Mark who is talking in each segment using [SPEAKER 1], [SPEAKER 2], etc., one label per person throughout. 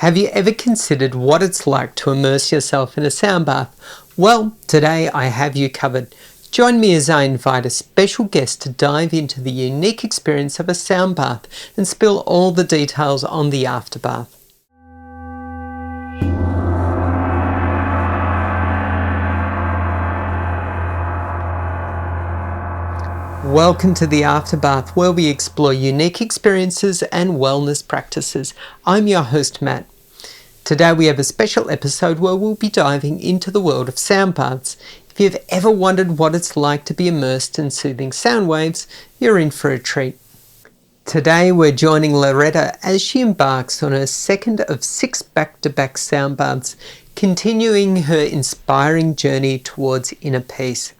[SPEAKER 1] Have you ever considered what it's like to immerse yourself in a sound bath? Well, today I have you covered. Join me as I invite a special guest to dive into the unique experience of a sound bath and spill all the details on the Afterbath. Welcome to the Afterbath, where we explore unique experiences and wellness practices. I'm your host, Matt. Today we have a special episode where we'll be diving into the world of sound baths. If you've ever wondered what it's like to be immersed in soothing sound waves, you're in for a treat. Today we're joining Loretta as she embarks on her second of 6 back-to-back sound baths, continuing her inspiring journey towards inner peace.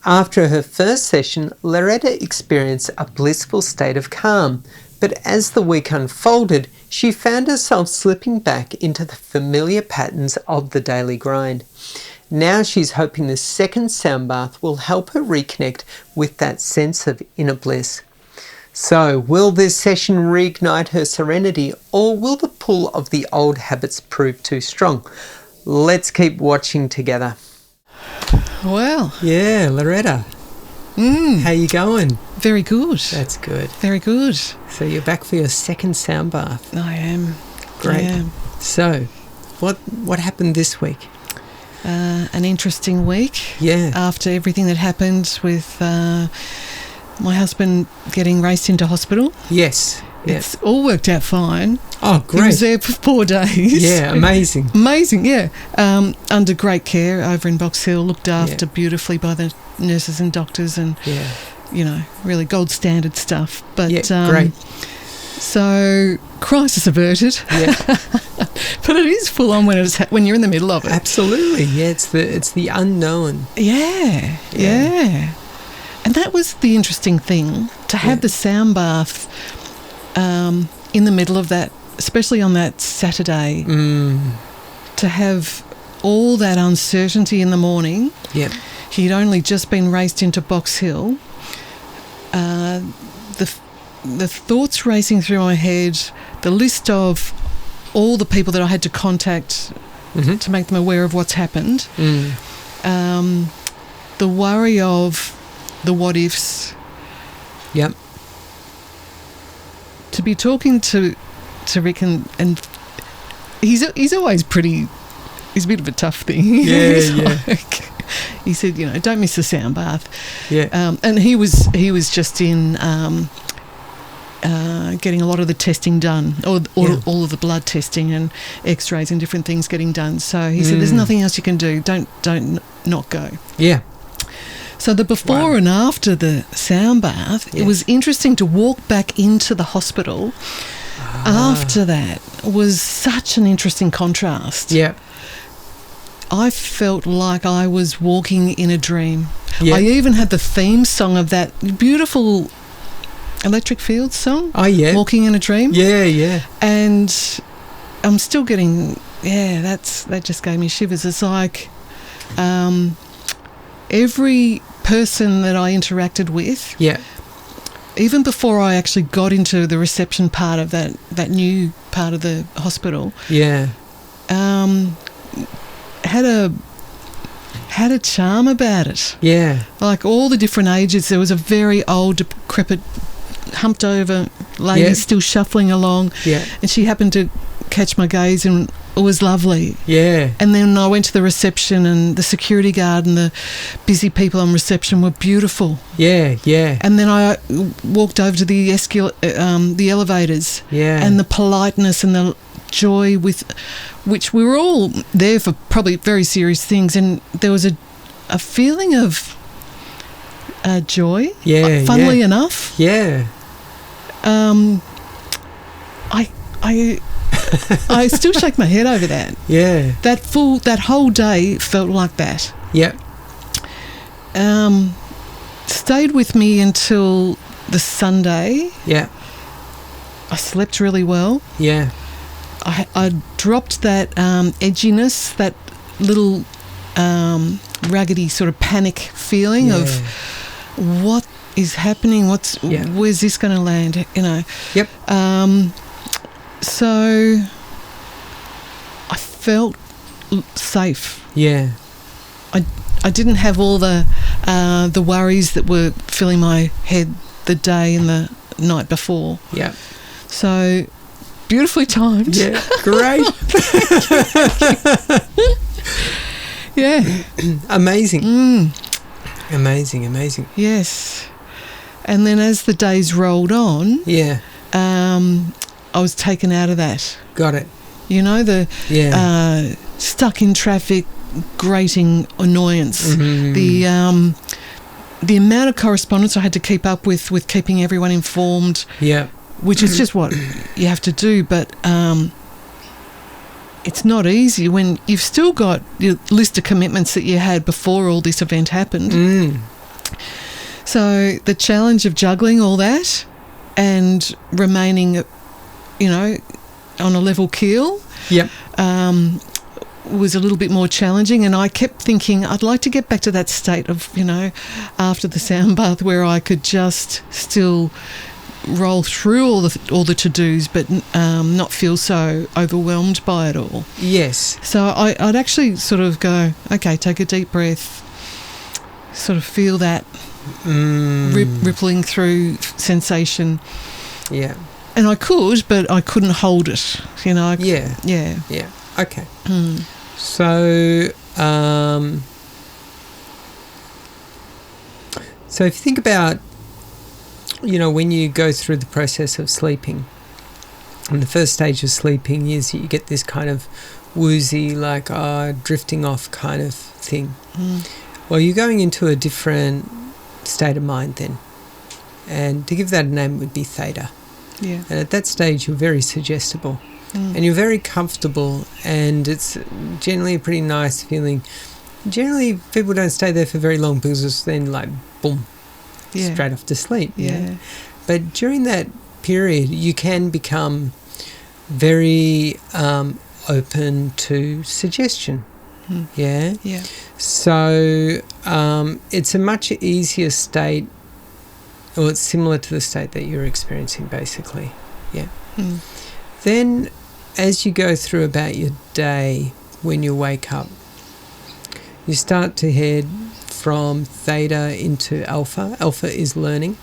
[SPEAKER 1] After her first session, Loretta experienced a blissful state of calm, but as the week unfolded, she found herself slipping back into the familiar patterns of the daily grind. Now she's hoping the second sound bath will help her reconnect with that sense of inner bliss. So, will this session reignite her serenity, or will the pull of the old habits prove too strong? Let's keep watching together.
[SPEAKER 2] Well.
[SPEAKER 1] Yeah, Loretta. How you going?
[SPEAKER 2] Very good.
[SPEAKER 1] That's good.
[SPEAKER 2] Very good.
[SPEAKER 1] So you're back for your second sound bath.
[SPEAKER 2] I am.
[SPEAKER 1] Great.
[SPEAKER 2] I am.
[SPEAKER 1] So, what happened this week?
[SPEAKER 2] An interesting week.
[SPEAKER 1] Yeah.
[SPEAKER 2] After everything that happened with my husband getting raced into hospital.
[SPEAKER 1] Yes.
[SPEAKER 2] It's all worked out fine.
[SPEAKER 1] Oh, great.
[SPEAKER 2] He was there for 4 days.
[SPEAKER 1] Yeah, amazing.
[SPEAKER 2] Amazing, yeah. Under great care over in Box Hill, looked after beautifully by the nurses and doctors and, really gold standard stuff. But,
[SPEAKER 1] great.
[SPEAKER 2] So, crisis averted.
[SPEAKER 1] Yeah.
[SPEAKER 2] But it is full on when you're in the middle of it.
[SPEAKER 1] Absolutely. Yeah, it's the unknown.
[SPEAKER 2] Yeah. And that was the interesting thing, to have the sound bath in the middle of that, especially on that Saturday, to have all that uncertainty in the morning.
[SPEAKER 1] Yep.
[SPEAKER 2] He'd only just been raced into Box Hill. The thoughts racing through my head, the list of all the people that I had to contact to make them aware of what's happened, the worry of the what ifs.
[SPEAKER 1] Yep.
[SPEAKER 2] To be talking to Rick and he's always pretty. He's a bit of a tough thing.
[SPEAKER 1] Yeah.
[SPEAKER 2] He said, don't miss the sound bath.
[SPEAKER 1] Yeah.
[SPEAKER 2] And he was just in getting a lot of the testing done, or all of the blood testing and X-rays and different things getting done. So he said, "There's nothing else you can do. Don't not go."
[SPEAKER 1] Yeah.
[SPEAKER 2] So the before and after the sound bath, it was interesting to walk back into the hospital. After that was such an interesting contrast.
[SPEAKER 1] Yeah.
[SPEAKER 2] I felt like I was walking in a dream.
[SPEAKER 1] Yeah.
[SPEAKER 2] I even had the theme song of that beautiful Electric Fields song.
[SPEAKER 1] Oh, yeah.
[SPEAKER 2] Walking in a Dream.
[SPEAKER 1] Yeah.
[SPEAKER 2] And I'm still getting, that just gave me shivers. It's like every person that I interacted with, even before I actually got into the reception part of that new part of the hospital, had a charm about it.
[SPEAKER 1] Yeah.
[SPEAKER 2] Like all the different ages, there was a very old, decrepit, humped over lady still shuffling along, and she happened to catch my gaze and it was lovely.
[SPEAKER 1] Yeah.
[SPEAKER 2] And then I went to the reception, and the security guard and the busy people on reception were beautiful.
[SPEAKER 1] Yeah.
[SPEAKER 2] And then I walked over to the elevators, and the politeness and the joy with which we were all there for probably very serious things, and there was a feeling of joy. Funnily enough.
[SPEAKER 1] Yeah.
[SPEAKER 2] I still shake my head over that.
[SPEAKER 1] Yeah.
[SPEAKER 2] That whole day felt like that.
[SPEAKER 1] Yeah.
[SPEAKER 2] Stayed with me until the Sunday.
[SPEAKER 1] Yeah.
[SPEAKER 2] I slept really well.
[SPEAKER 1] Yeah.
[SPEAKER 2] I dropped that edginess, that little raggedy sort of panic feeling of what is happening, where's this going to land,
[SPEAKER 1] Yep.
[SPEAKER 2] So felt safe.
[SPEAKER 1] Yeah.
[SPEAKER 2] I didn't have all the worries that were filling my head the day and the night before.
[SPEAKER 1] Yeah.
[SPEAKER 2] So beautifully timed.
[SPEAKER 1] Yeah. Great.
[SPEAKER 2] Yeah.
[SPEAKER 1] Amazing. Amazing.
[SPEAKER 2] Yes. And then as the days rolled on,
[SPEAKER 1] yeah,
[SPEAKER 2] I was taken out of that.
[SPEAKER 1] Got it.
[SPEAKER 2] You know, the stuck in traffic, grating annoyance, the amount of correspondence I had to keep up with keeping everyone informed.
[SPEAKER 1] Yeah.
[SPEAKER 2] Which is just what you have to do, but it's not easy when you've still got your list of commitments that you had before all this event happened. So the challenge of juggling all that and remaining, you know, on a level keel was a little bit more challenging, and I kept thinking I'd like to get back to that state of, you know, after the sound bath where I could just still roll through all the to-dos but not feel so overwhelmed by it all.
[SPEAKER 1] Yes.
[SPEAKER 2] So I'd actually sort of go, okay, take a deep breath, sort of feel that rippling through sensation.
[SPEAKER 1] Yeah.
[SPEAKER 2] And I could, but I couldn't hold it, you know.
[SPEAKER 1] Yeah. Okay. So if you think about, you know, when you go through the process of sleeping, and the first stage of sleeping is you get this kind of woozy, like drifting off kind of thing. Well, you're going into a different state of mind then, and to give that a name would be theta.
[SPEAKER 2] Yeah.
[SPEAKER 1] And at that stage you're very suggestible and you're very comfortable, and it's generally a pretty nice feeling. Generally people don't stay there for very long because it's then like boom, straight off to sleep. Yeah. But during that period you can become very open to suggestion. Yeah. So it's a much easier state, or it's similar to the state that you're experiencing basically. Yeah. Then as you go through about your day, when you wake up, you start to head from theta into alpha. Alpha is learning.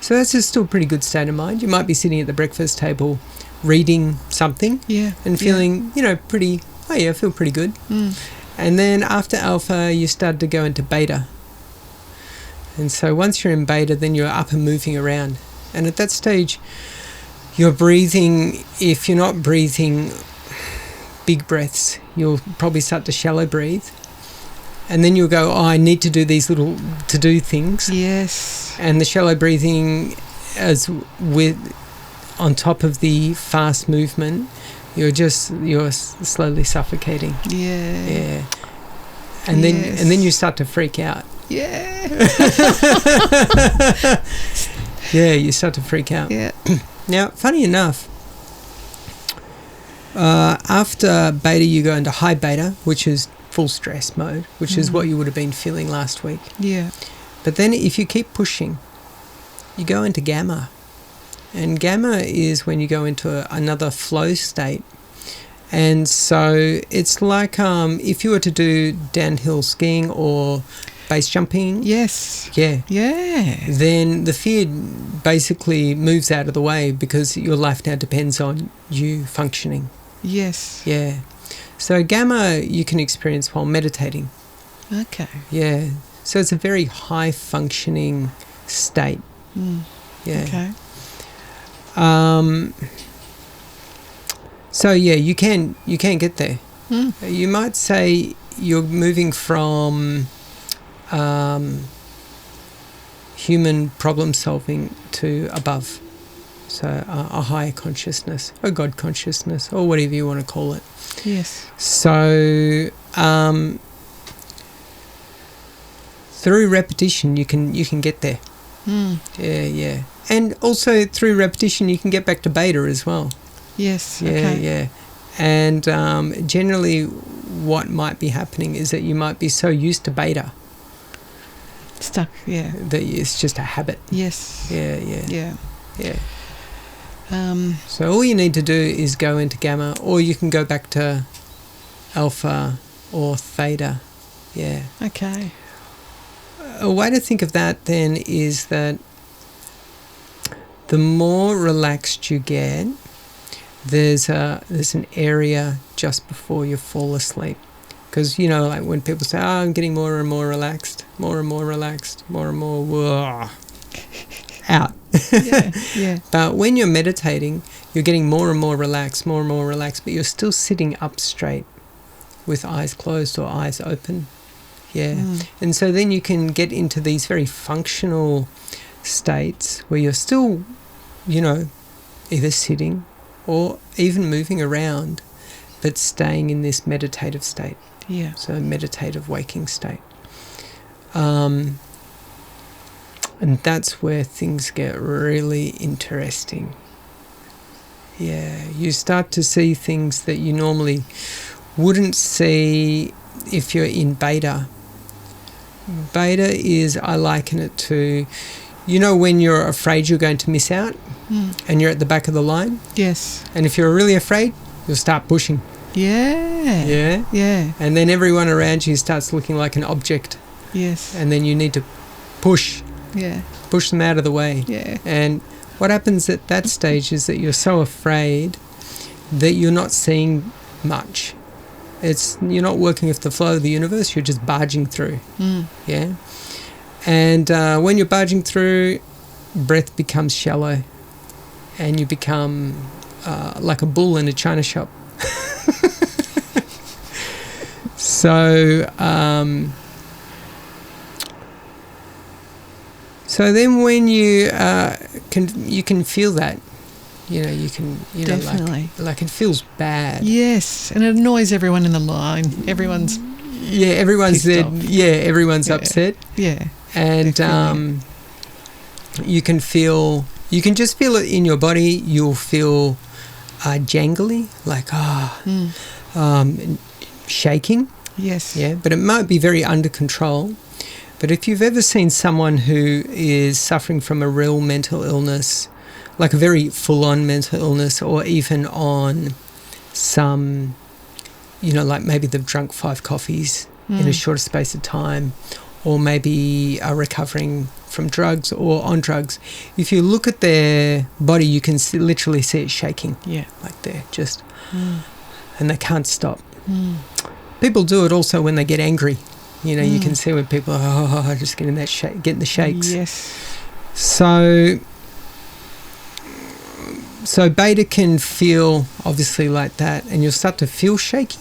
[SPEAKER 1] So that's a still pretty good state of mind. You might be sitting at the breakfast table reading something and feeling, you know, pretty, I feel pretty good. And then after alpha, you start to go into beta. And so once you're in beta, then you're up and moving around. And at that stage, you're breathing. If you're not breathing big breaths, you'll probably start to shallow breathe. And then you'll go, I need to do these little to-do things.
[SPEAKER 2] Yes.
[SPEAKER 1] And the shallow breathing on top of the fast movement, you're slowly suffocating. Yeah. And then you start to freak out.
[SPEAKER 2] Yeah.
[SPEAKER 1] Yeah, you start to freak out.
[SPEAKER 2] Yeah.
[SPEAKER 1] Now, funny enough, after beta you go into high beta, which is full stress mode, which is what you would have been feeling last week.
[SPEAKER 2] Yeah.
[SPEAKER 1] But then if you keep pushing, you go into gamma. And gamma is when you go into another flow state. And so it's like if you were to do downhill skiing or base jumping.
[SPEAKER 2] Yes.
[SPEAKER 1] Yeah.
[SPEAKER 2] Yeah.
[SPEAKER 1] Then the fear basically moves out of the way because your life now depends on you functioning.
[SPEAKER 2] Yes.
[SPEAKER 1] Yeah. So gamma you can experience while meditating.
[SPEAKER 2] Okay.
[SPEAKER 1] Yeah. So it's a very high functioning state. Yeah.
[SPEAKER 2] Okay.
[SPEAKER 1] So yeah, you can get there. You might say you're moving from human problem solving to above, so a higher consciousness, or God consciousness, or whatever you want to call it.
[SPEAKER 2] Yes.
[SPEAKER 1] So through repetition, you can get there. Yeah. And also through repetition, you can get back to beta as well.
[SPEAKER 2] Yes.
[SPEAKER 1] Yeah,
[SPEAKER 2] okay.
[SPEAKER 1] yeah. And generally what might be happening is that you might be so used to beta.
[SPEAKER 2] Stuck, yeah.
[SPEAKER 1] That it's just a habit.
[SPEAKER 2] Yes.
[SPEAKER 1] Yeah.
[SPEAKER 2] Yeah.
[SPEAKER 1] So all you need to do is go into gamma, or you can go back to alpha or theta. Yeah.
[SPEAKER 2] Okay.
[SPEAKER 1] A way to think of that then is that the more relaxed you get, there's an area just before you fall asleep. Because, like when people say, I'm getting more and more relaxed, more and more relaxed, more and more, whoa, out.
[SPEAKER 2] Yeah.
[SPEAKER 1] But when you're meditating, you're getting more and more relaxed, but you're still sitting up straight with eyes closed or eyes open. Yeah. And so then you can get into these very functional states where you're still, either sitting or even moving around, but staying in this meditative state.
[SPEAKER 2] Yeah.
[SPEAKER 1] So meditative waking state. And that's where things get really interesting. Yeah. You start to see things that you normally wouldn't see if you're in beta. Beta is, I liken it to, when you're afraid you're going to miss out and you're at the back of the line?
[SPEAKER 2] Yes.
[SPEAKER 1] And if you're really afraid, you'll start pushing.
[SPEAKER 2] Yeah.
[SPEAKER 1] Yeah?
[SPEAKER 2] Yeah.
[SPEAKER 1] And then everyone around you starts looking like an object.
[SPEAKER 2] Yes.
[SPEAKER 1] And then you need to push.
[SPEAKER 2] Yeah.
[SPEAKER 1] Push them out of the way.
[SPEAKER 2] Yeah.
[SPEAKER 1] And what happens at that stage is that you're so afraid that you're not seeing much. You're not working with the flow of the universe, you're just barging through. Yeah. And when you're barging through, breath becomes shallow and you become like a bull in a china shop. So then when you can feel that. You can,
[SPEAKER 2] Definitely.
[SPEAKER 1] like it feels bad.
[SPEAKER 2] Yes, and it annoys everyone in the line. Everyone's
[SPEAKER 1] there.
[SPEAKER 2] off.
[SPEAKER 1] Yeah, everyone's upset.
[SPEAKER 2] Yeah,
[SPEAKER 1] and you can just feel it in your body. You'll feel jangly, like shaking.
[SPEAKER 2] Yes.
[SPEAKER 1] Yeah, but it might be very under control. But if you've ever seen someone who is suffering from a real mental illness, like a very full-on mental illness, or even on some, like maybe they've drunk 5 coffees in a shorter space of time, or maybe are recovering from drugs or on drugs. If you look at their body, you can literally see it shaking.
[SPEAKER 2] Yeah.
[SPEAKER 1] Like they're just, and they can't stop. People do it also when they get angry. You can see when people are just getting the shakes.
[SPEAKER 2] Yes.
[SPEAKER 1] So beta can feel obviously like that, and you'll start to feel shaky.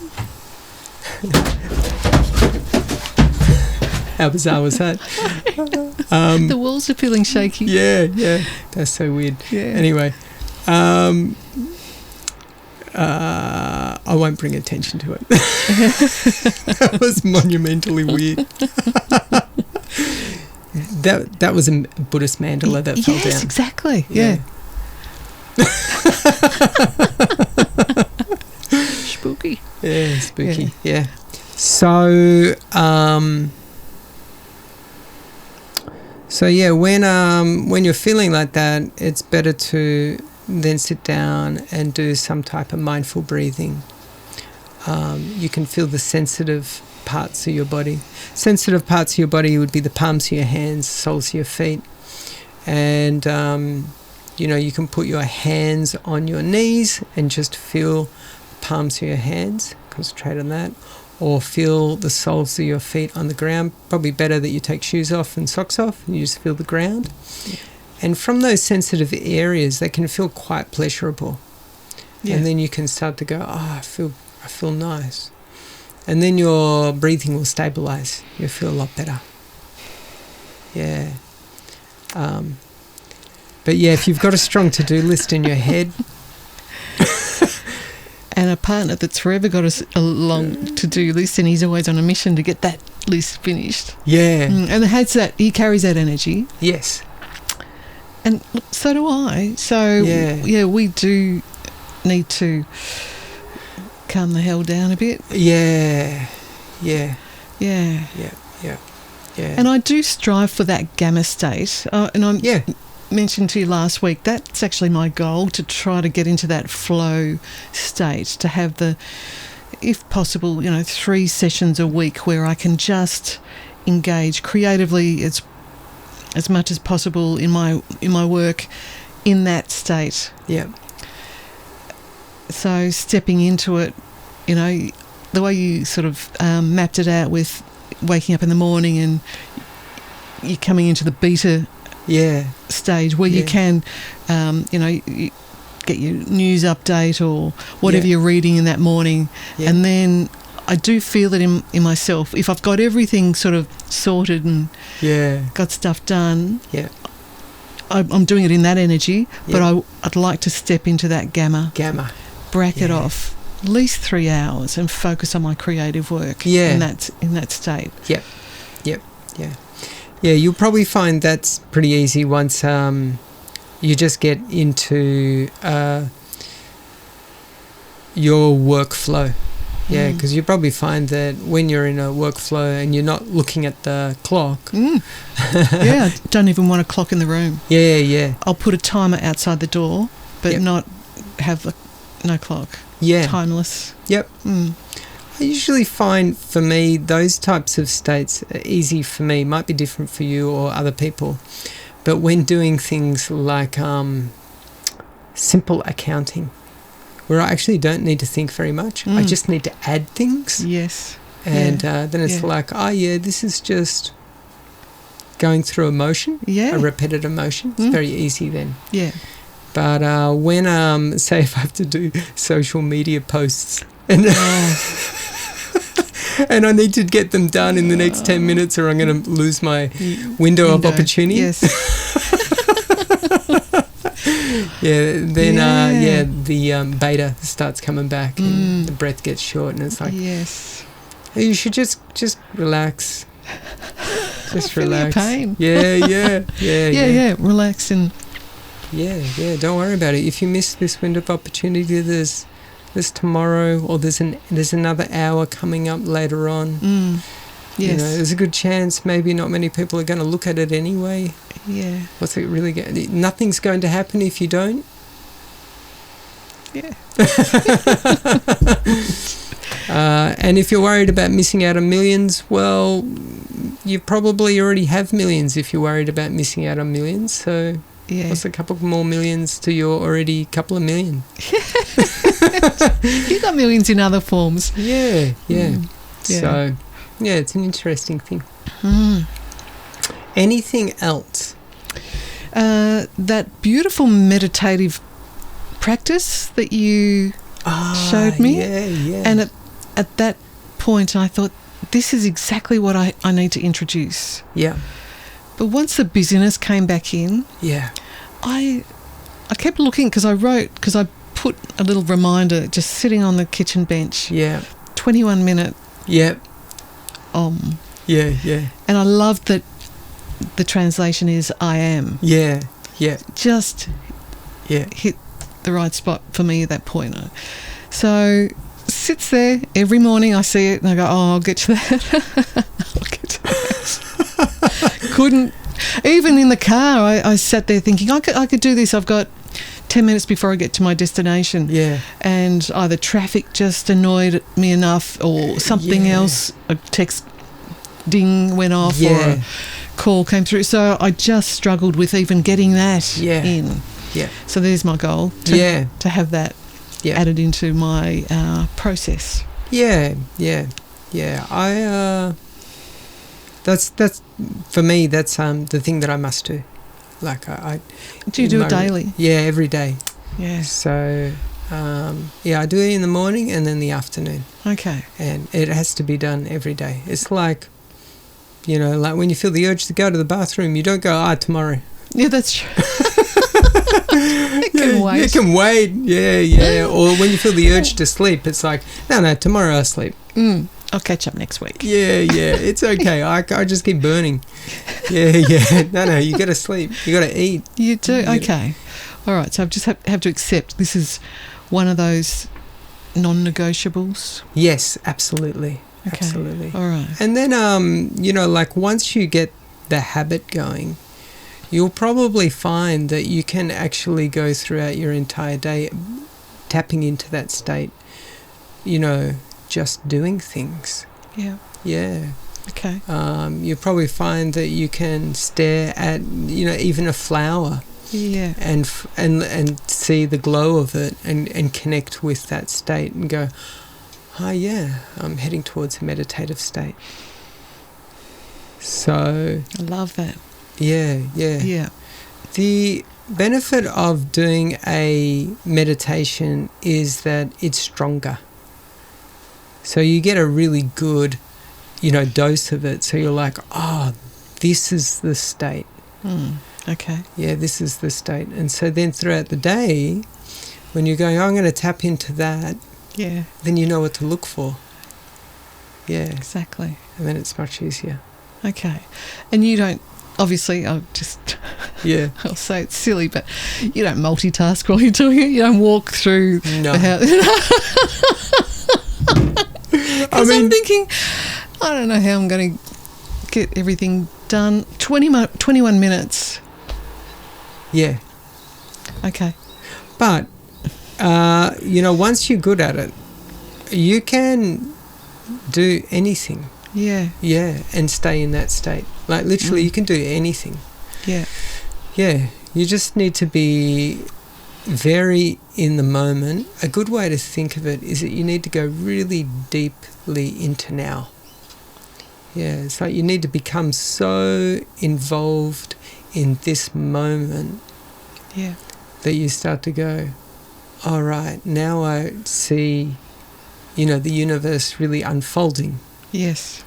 [SPEAKER 1] How bizarre was that?
[SPEAKER 2] The walls are feeling shaky.
[SPEAKER 1] Yeah. That's so weird.
[SPEAKER 2] Yeah.
[SPEAKER 1] Anyway, I won't bring attention to it. That was monumentally weird. That was a Buddhist mandala that fell down.
[SPEAKER 2] Yes, exactly. Yeah. Spooky.
[SPEAKER 1] Yeah, spooky. Yeah. So when you're feeling like that, it's better to then sit down and do some type of mindful breathing. You can feel the sensitive parts of your body. Sensitive parts of your body would be the palms of your hands, soles of your feet, and you can put your hands on your knees and just feel the palms of your hands, concentrate on that, or feel the soles of your feet on the ground. Probably better that you take shoes off and socks off and you just feel the ground. Yeah. And from those sensitive areas, they can feel quite pleasurable. Yeah. And then you can start to go, I feel nice. And then your breathing will stabilize. You'll feel a lot better. Yeah. But yeah, if you've got a strong to-do list in your head,
[SPEAKER 2] and a partner that's forever got a long to-do list, and he's always on a mission to get that list finished.
[SPEAKER 1] Yeah.
[SPEAKER 2] And he carries that energy.
[SPEAKER 1] Yes.
[SPEAKER 2] And so do I. So yeah, we do need to calm the hell down a bit.
[SPEAKER 1] Yeah.
[SPEAKER 2] And I do strive for that gamma state. And I'm mentioned to you last week, that's actually my goal, to try to get into that flow state, to have if possible, 3 sessions a week where I can just engage creatively as much as possible in my work in that state.
[SPEAKER 1] Yeah.
[SPEAKER 2] So stepping into it, the way you sort of mapped it out with waking up in the morning and you're coming into the beta stage where you can, you get your news update or whatever you're reading in that morning. Yeah. And then I do feel that in myself, if I've got everything sort of sorted and got stuff done, I'm doing it in that energy, but I'd like to step into that gamma. Bracket off at least 3 hours and focus on my creative work in that state.
[SPEAKER 1] Yeah, you'll probably find that's pretty easy once you just get into your workflow. Yeah, because you probably find that when you're in a workflow and you're not looking at the clock.
[SPEAKER 2] I don't even want a clock in the room.
[SPEAKER 1] Yeah.
[SPEAKER 2] I'll put a timer outside the door, but not have no clock.
[SPEAKER 1] Yeah.
[SPEAKER 2] Timeless.
[SPEAKER 1] Yep. I usually find, for me, those types of states are easy for me. Might be different for you or other people. But when doing things like simple accounting, where I actually don't need to think very much. I just need to add things.
[SPEAKER 2] Yes.
[SPEAKER 1] And then it's like, this is just going through a motion, a repetitive motion. It's very easy then.
[SPEAKER 2] Yeah.
[SPEAKER 1] But when, say, if I have to do social media posts and and I need to get them done in the next 10 minutes or I'm going to lose my window of opportunity.
[SPEAKER 2] Yes.
[SPEAKER 1] The beta starts coming back and the breath gets short and it's like, you should just relax. Just relax.
[SPEAKER 2] Pain.
[SPEAKER 1] Yeah.
[SPEAKER 2] Relax and
[SPEAKER 1] don't worry about it. If you miss this window of opportunity, there's tomorrow or there's another hour coming up later on.
[SPEAKER 2] Yes.
[SPEAKER 1] There's a good chance maybe not many people are going to look at it anyway.
[SPEAKER 2] Yeah.
[SPEAKER 1] What's it really going? Nothing's going to happen if you don't.
[SPEAKER 2] Yeah.
[SPEAKER 1] And if you're worried about missing out on millions, well, you probably already have millions if you're worried about missing out on millions. So what's a couple more millions to your already couple of million?
[SPEAKER 2] You got millions in other forms.
[SPEAKER 1] Yeah. So, it's an interesting thing. Anything else?
[SPEAKER 2] That beautiful meditative practice that you showed me.
[SPEAKER 1] Yeah.
[SPEAKER 2] And at that point, I thought, this is exactly what I need to introduce.
[SPEAKER 1] Yeah.
[SPEAKER 2] But once the busyness came back in, I kept looking because I put a little reminder just sitting on the kitchen bench. 21-minute.
[SPEAKER 1] Yeah.
[SPEAKER 2] And I love that the translation is I am.
[SPEAKER 1] Yeah.
[SPEAKER 2] Just hit the right spot for me at that point. So sits there every morning. I see it and I go, I'll get to that. Couldn't. Even in the car, I sat there thinking I could do this. I've got 10 minutes before I get to my destination. Yeah. And either traffic just annoyed me enough or something else, a text ding went off or a call came through. So I just struggled with even getting that in. Yeah. So there's my goal, to have that added into my process. Yeah.
[SPEAKER 1] That's for me. That's the thing that I must do. Like I
[SPEAKER 2] do you do it daily?
[SPEAKER 1] Yeah, every day.
[SPEAKER 2] Yeah.
[SPEAKER 1] So I do it in the morning and then the afternoon.
[SPEAKER 2] Okay.
[SPEAKER 1] And it has to be done every day. It's like, like when you feel the urge to go to the bathroom, you don't go tomorrow.
[SPEAKER 2] Yeah, that's true. It can wait.
[SPEAKER 1] It can wait. Yeah. Or when you feel the urge to sleep, it's like, no, tomorrow I'll sleep.
[SPEAKER 2] I'll catch up next week.
[SPEAKER 1] Yeah. It's okay. I just keep burning. Yeah. No, you got to sleep. You got to eat.
[SPEAKER 2] You do? Okay. All right. So I just have to accept this is one of those non-negotiables.
[SPEAKER 1] Yes, absolutely.
[SPEAKER 2] Okay.
[SPEAKER 1] Absolutely.
[SPEAKER 2] All right.
[SPEAKER 1] And then, like once you get the habit going, you'll probably find that you can actually go throughout your entire day tapping into that state, just doing things.
[SPEAKER 2] Yeah.
[SPEAKER 1] Yeah.
[SPEAKER 2] Okay.
[SPEAKER 1] You probably find that you can stare at, even a flower.
[SPEAKER 2] Yeah.
[SPEAKER 1] And see the glow of it and connect with that state and go, oh yeah, I'm heading towards a meditative state. So
[SPEAKER 2] I love that.
[SPEAKER 1] Yeah. The benefit of doing a meditation is that it's stronger. So you get a really good, dose of it. So you're like, oh, this is the state.
[SPEAKER 2] Okay.
[SPEAKER 1] Yeah, this is the state. And so then throughout the day, when you're going, I'm going to tap into that, then you know what to look for. Yeah.
[SPEAKER 2] Exactly.
[SPEAKER 1] And then it's much easier.
[SPEAKER 2] Okay. And you don't, obviously, I'll say it's silly, but you don't multitask while you're doing it. You don't walk through the house. Because I'm thinking, I don't know how I'm going to get everything done. 21 minutes.
[SPEAKER 1] Yeah.
[SPEAKER 2] Okay.
[SPEAKER 1] But, once you're good at it, you can do anything.
[SPEAKER 2] Yeah.
[SPEAKER 1] Yeah, and stay in that state. Like, literally, you can do anything.
[SPEAKER 2] Yeah.
[SPEAKER 1] Yeah. You just need to be very in the moment. A good way to think of it is that you need to go really deeply into now. Yeah, it's like you need to become so involved in this moment that you start to go, all right, now I see, the universe really unfolding.
[SPEAKER 2] Yes.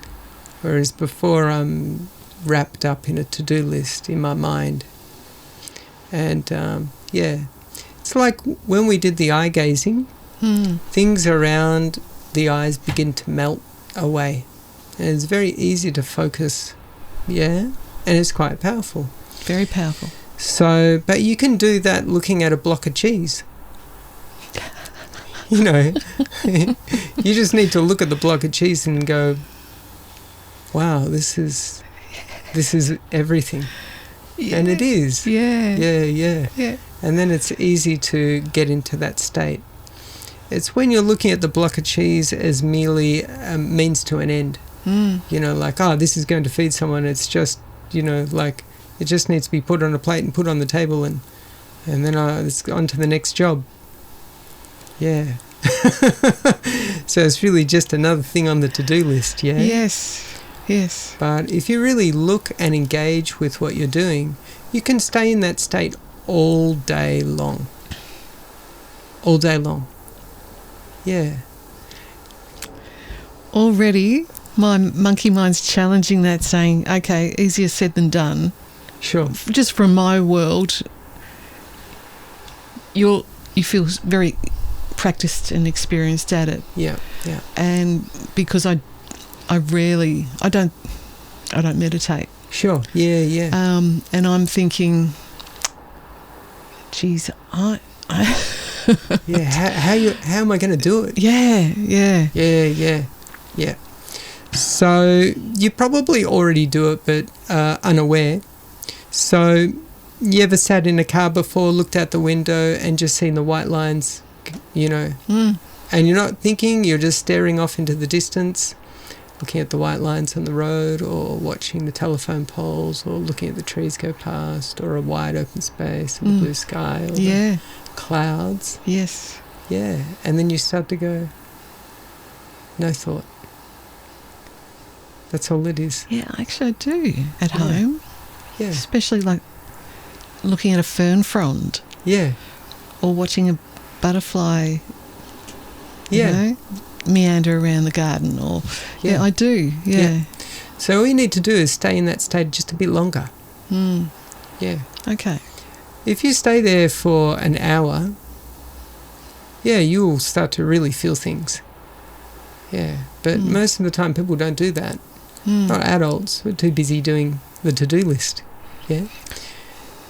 [SPEAKER 1] Whereas before I'm wrapped up in a to-do list in my mind. And, it's like when we did the eye gazing, things around the eyes begin to melt away. And it's very easy to focus, and it's quite powerful.
[SPEAKER 2] Very powerful.
[SPEAKER 1] So, but you can do that looking at a block of cheese. You just need to look at the block of cheese and go, wow, this is everything. Yeah. And it is.
[SPEAKER 2] Yeah.
[SPEAKER 1] Yeah. And then it's easy to get into that state. It's when you're looking at the block of cheese as merely a means to an end. Like, this is going to feed someone. It's just, like, it just needs to be put on a plate and put on the table and then it's on to the next job. Yeah. So it's really just another thing on the to-do list, yeah?
[SPEAKER 2] Yes.
[SPEAKER 1] But if you really look and engage with what you're doing, you can stay in that state all day long. All day long. Yeah.
[SPEAKER 2] Already, my monkey mind's challenging that, saying, okay, easier said than done.
[SPEAKER 1] Sure.
[SPEAKER 2] Just from my world, you feel very practiced and experienced at it.
[SPEAKER 1] Yeah.
[SPEAKER 2] And because I don't meditate.
[SPEAKER 1] Sure. Yeah.
[SPEAKER 2] And I'm thinking, geez,
[SPEAKER 1] how am I going to do it? Yeah. So you probably already do it, but unaware. So you ever sat in a car before, looked out the window and just seen the white lines, and you're not thinking, you're just staring off into the distance, looking at the white lines on the road, or watching the telephone poles, or looking at the trees go past, or a wide open space, or the blue sky, or the clouds.
[SPEAKER 2] Yes.
[SPEAKER 1] Yeah. And then you start to go, no thought. That's all it is.
[SPEAKER 2] Yeah, actually I do at home.
[SPEAKER 1] Yeah.
[SPEAKER 2] Especially like looking at a fern frond.
[SPEAKER 1] Yeah.
[SPEAKER 2] Or watching a butterfly, meander around the garden. Or I do. Yeah.
[SPEAKER 1] So all you need to do is stay in that state just a bit longer. Yeah.
[SPEAKER 2] Okay.
[SPEAKER 1] If you stay there for an hour, you will start to really feel things. Yeah. But most of the time people don't do that. Not adults. We're too busy doing the to-do list. Yeah.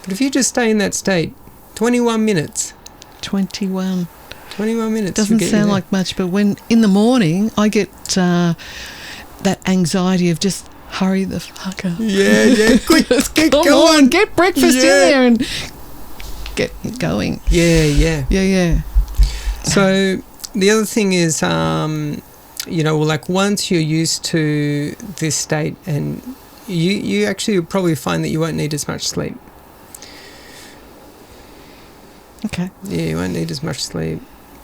[SPEAKER 1] But if you just stay in that state, 21 minutes.
[SPEAKER 2] 21
[SPEAKER 1] minutes.
[SPEAKER 2] Doesn't sound like much, but when in the morning I get that anxiety of just hurry the fuck up.
[SPEAKER 1] Yeah. Quick, get
[SPEAKER 2] Come
[SPEAKER 1] going.
[SPEAKER 2] on, get breakfast in there and get going.
[SPEAKER 1] Yeah.
[SPEAKER 2] Yeah.
[SPEAKER 1] So the other thing is like once you're used to this state, and you actually probably find that you won't need as much sleep.
[SPEAKER 2] Okay.
[SPEAKER 1] Yeah, you won't need as much sleep.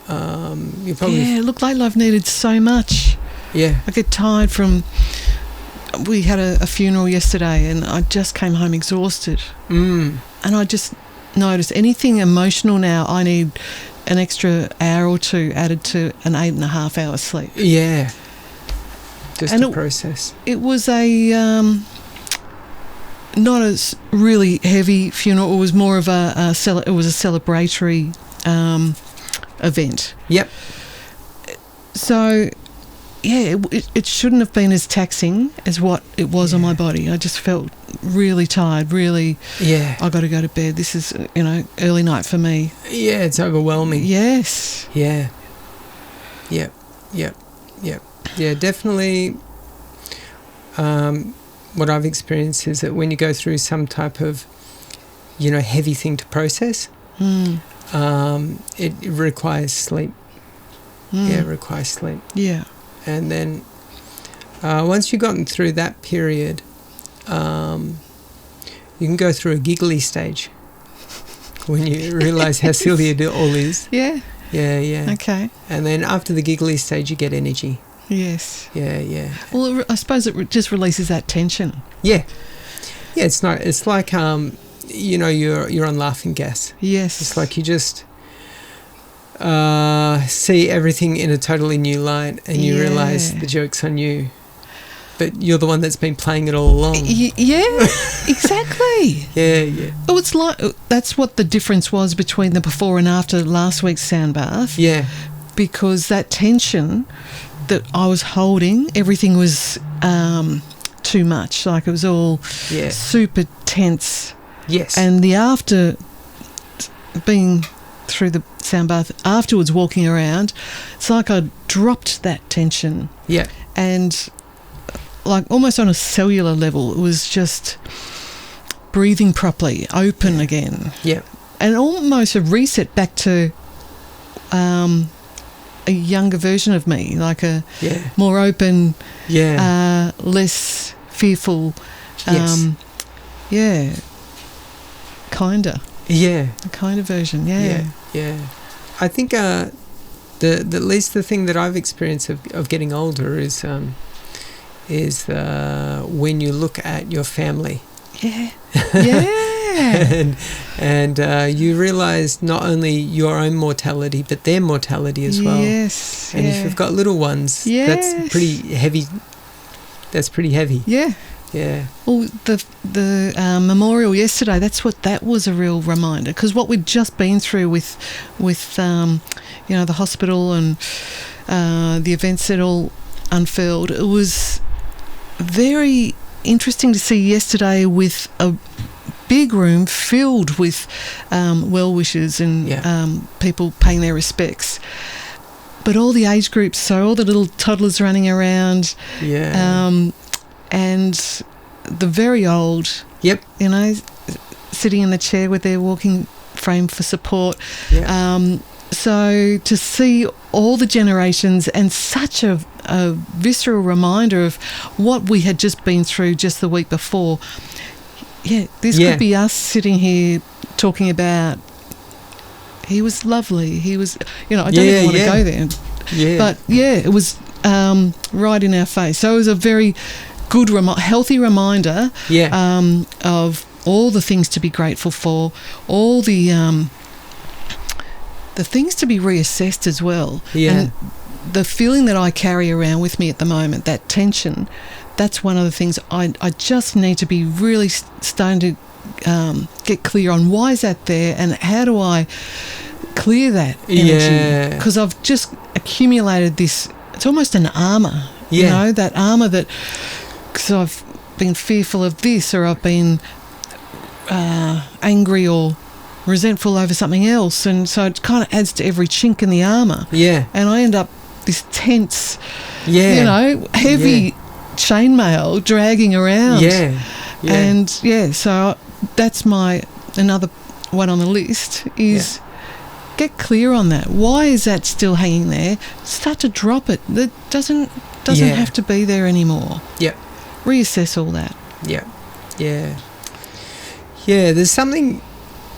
[SPEAKER 1] You probably...
[SPEAKER 2] Yeah, look, lately I've needed so much.
[SPEAKER 1] Yeah.
[SPEAKER 2] I get tired from... We had a funeral yesterday and I just came home exhausted. And I just noticed anything emotional now, I need an extra hour or two added to an 8.5 hour sleep.
[SPEAKER 1] Yeah. Just a process.
[SPEAKER 2] It was a... not a really heavy funeral. It was more of it was a celebratory event.
[SPEAKER 1] Yep.
[SPEAKER 2] So, yeah, it shouldn't have been as taxing as what it was on my body. I just felt really tired, really...
[SPEAKER 1] Yeah.
[SPEAKER 2] I got to go to bed. This is, early night for me.
[SPEAKER 1] Yeah, it's overwhelming.
[SPEAKER 2] Yes.
[SPEAKER 1] Yeah. Yep. Yeah, definitely... what I've experienced is that when you go through some type of, heavy thing to process, it requires sleep. Yeah, it requires sleep.
[SPEAKER 2] Yeah.
[SPEAKER 1] And then once you've gotten through that period, you can go through a giggly stage when you realise how silly it all is.
[SPEAKER 2] Yeah.
[SPEAKER 1] Yeah.
[SPEAKER 2] Okay.
[SPEAKER 1] And then after the giggly stage, you get energy.
[SPEAKER 2] Yes.
[SPEAKER 1] Yeah.
[SPEAKER 2] Well, I suppose it just releases that tension.
[SPEAKER 1] Yeah. Yeah, it's not. It's like you're on laughing gas.
[SPEAKER 2] Yes.
[SPEAKER 1] It's like you just see everything in a totally new light, and you realise the joke's on you, but you're the one that's been playing it all along.
[SPEAKER 2] Yeah, exactly.
[SPEAKER 1] Yeah.
[SPEAKER 2] Oh, it's like that's what the difference was between the before and after last week's sound bath.
[SPEAKER 1] Yeah.
[SPEAKER 2] Because that tension that I was holding, everything was too much. Like it was all super tense.
[SPEAKER 1] Yes.
[SPEAKER 2] And the after being through the sound bath, afterwards walking around, it's like I dropped that tension.
[SPEAKER 1] Yeah.
[SPEAKER 2] And like almost on a cellular level, it was just breathing properly, open again.
[SPEAKER 1] Yeah. And
[SPEAKER 2] almost a reset back to a younger version of me, like a more open, less fearful, kinder. Yeah. A kinder version, Yeah.
[SPEAKER 1] I think at least the thing that I've experienced of getting older is when you look at your family.
[SPEAKER 2] Yeah. Yeah.
[SPEAKER 1] and you realise not only your own mortality but their mortality as well.
[SPEAKER 2] Yes.
[SPEAKER 1] And if you've got little ones, that's pretty heavy. That's pretty heavy. Yeah. Yeah.
[SPEAKER 2] Well, the memorial yesterday, that was a real reminder, because what we'd just been through with the hospital and the events that all unfurled, it was very interesting to see yesterday with a big room filled with well-wishers and people paying their respects. But all the age groups, so all the little toddlers running around, and the very old, sitting in the chair with their walking frame for support. So to see all the generations, and such a visceral reminder of what we had just been through just the week before. This could be us sitting here talking about, he was lovely, he was, I don't even want to go there. But it was right in our face. So it was a very good, healthy reminder of all the things to be grateful for, all the things to be reassessed as well. And the feeling that I carry around with me at the moment, that tension, that's one of the things I just need to be really starting to get clear on. Why is that there, and how do I clear that energy? Because I've just accumulated this, it's almost an armour, that armour that, because I've been fearful of this, or I've been angry or resentful over something else, and so it kind of adds to every chink in the armour. And I end up this tense, heavy chainmail dragging around. And so that's my another one on the list is get clear on that. Why is that still hanging there? Start to drop it. That doesn't have to be there anymore.
[SPEAKER 1] Yeah.
[SPEAKER 2] Reassess all that.
[SPEAKER 1] Yeah. Yeah. Yeah, there's something,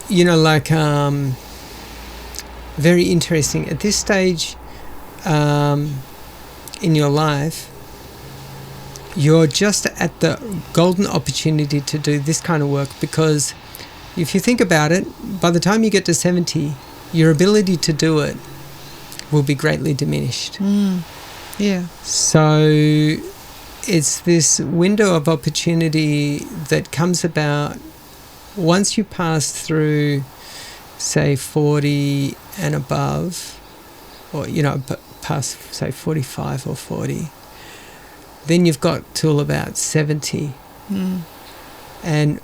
[SPEAKER 1] like very interesting. At this stage in your life, you're just at the golden opportunity to do this kind of work, because if you think about it, by the time you get to 70, your ability to do it will be greatly diminished.
[SPEAKER 2] Yeah.
[SPEAKER 1] So it's this window of opportunity that comes about once you pass through, say, 40 and above, or, past, say, 45 or 40, then you've got till about 70. And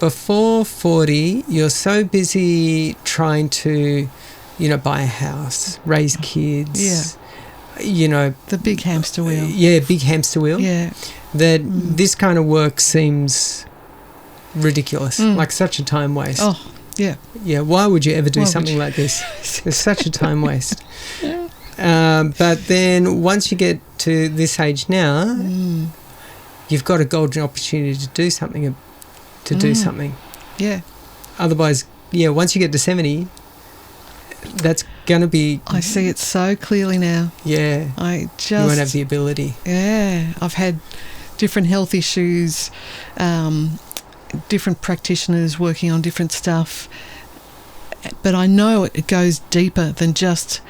[SPEAKER 1] before 40, you're so busy trying to, buy a house, raise kids. Yeah.
[SPEAKER 2] The big hamster wheel.
[SPEAKER 1] Yeah, big hamster wheel.
[SPEAKER 2] Yeah.
[SPEAKER 1] That this kind of work seems ridiculous, like such a time waste.
[SPEAKER 2] Oh, yeah.
[SPEAKER 1] Yeah, why would you ever do something like this? It's such a time waste. But then once you get to this age now, you've got a golden opportunity to do something.
[SPEAKER 2] Yeah.
[SPEAKER 1] Otherwise, once you get to 70, that's going to be...
[SPEAKER 2] I see it so clearly now.
[SPEAKER 1] Yeah.
[SPEAKER 2] You
[SPEAKER 1] won't have the ability.
[SPEAKER 2] Yeah. I've had different health issues, different practitioners working on different stuff, but I know it goes deeper than just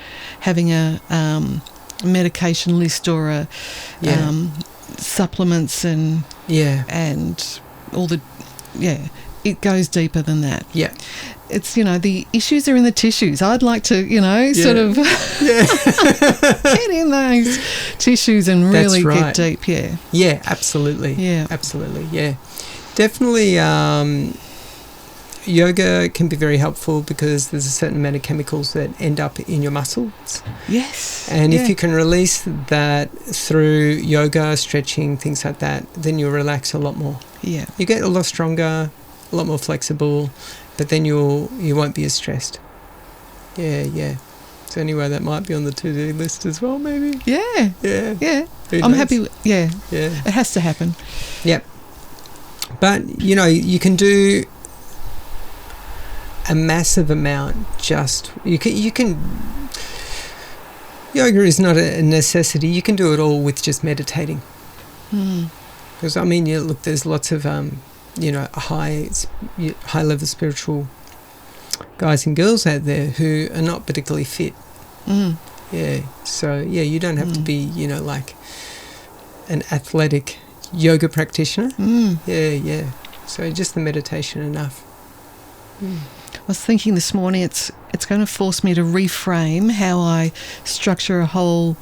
[SPEAKER 2] having a medication list or a supplements and all the it goes deeper than that.
[SPEAKER 1] Yeah.
[SPEAKER 2] It's, the issues are in the tissues. I'd like to, sort of get in those tissues and really get deep. Yeah.
[SPEAKER 1] Yeah, absolutely.
[SPEAKER 2] Yeah.
[SPEAKER 1] Absolutely. Yeah. Definitely yoga can be very helpful because there's a certain amount of chemicals that end up in your muscles.
[SPEAKER 2] Yes.
[SPEAKER 1] And if you can release that through yoga, stretching, things like that, then you'll relax a lot more.
[SPEAKER 2] Yeah.
[SPEAKER 1] You get a lot stronger, a lot more flexible, but then you won't be as stressed. Yeah. So anyway, that might be on the to-do list as well, maybe.
[SPEAKER 2] Yeah.
[SPEAKER 1] Yeah.
[SPEAKER 2] I'm happy. Yeah.
[SPEAKER 1] It
[SPEAKER 2] has to happen.
[SPEAKER 1] Yep. But, you can do a massive amount you can yoga is not a necessity. You can do it all with just meditating. Because, look, there's lots of, high level spiritual guys and girls out there who are not particularly fit. Yeah. So, you don't have to be, like an athletic yoga practitioner. Yeah. So just the meditation enough.
[SPEAKER 2] I was thinking this morning it's going to force me to reframe how I structure a whole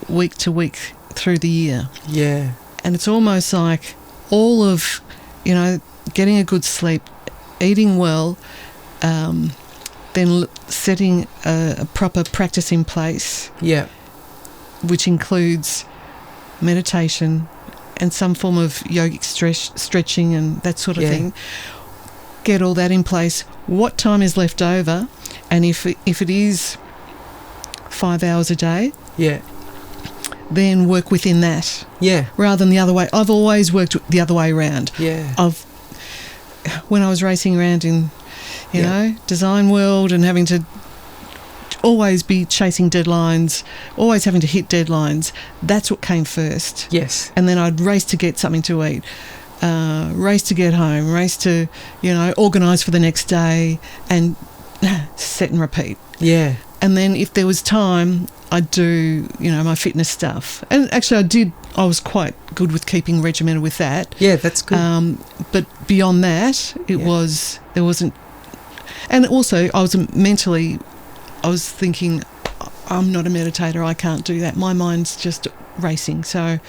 [SPEAKER 2] week to week through the year.
[SPEAKER 1] Yeah.
[SPEAKER 2] And it's almost like all of, getting a good sleep, eating well, then setting a proper practice in place.
[SPEAKER 1] Yeah.
[SPEAKER 2] Which includes meditation and some form of yogic stretching and that sort of thing. Get all that in place. What time is left over? And if it is 5 hours a day, then work within that.
[SPEAKER 1] Yeah.
[SPEAKER 2] Rather than the other way. I've always worked the other way around.
[SPEAKER 1] Yeah.
[SPEAKER 2] When I was racing around in, design world and having to always be chasing deadlines, always having to hit deadlines, that's what came first.
[SPEAKER 1] Yes.
[SPEAKER 2] And then I'd race to get something to eat. Race to get home, race to, organise for the next day and set and repeat.
[SPEAKER 1] Yeah.
[SPEAKER 2] And then if there was time, I'd do, my fitness stuff. And actually I was quite good with keeping regimented with that.
[SPEAKER 1] Yeah, that's good.
[SPEAKER 2] But beyond that, there wasn't... And also I was thinking, I'm not a meditator, I can't do that. My mind's just racing, so...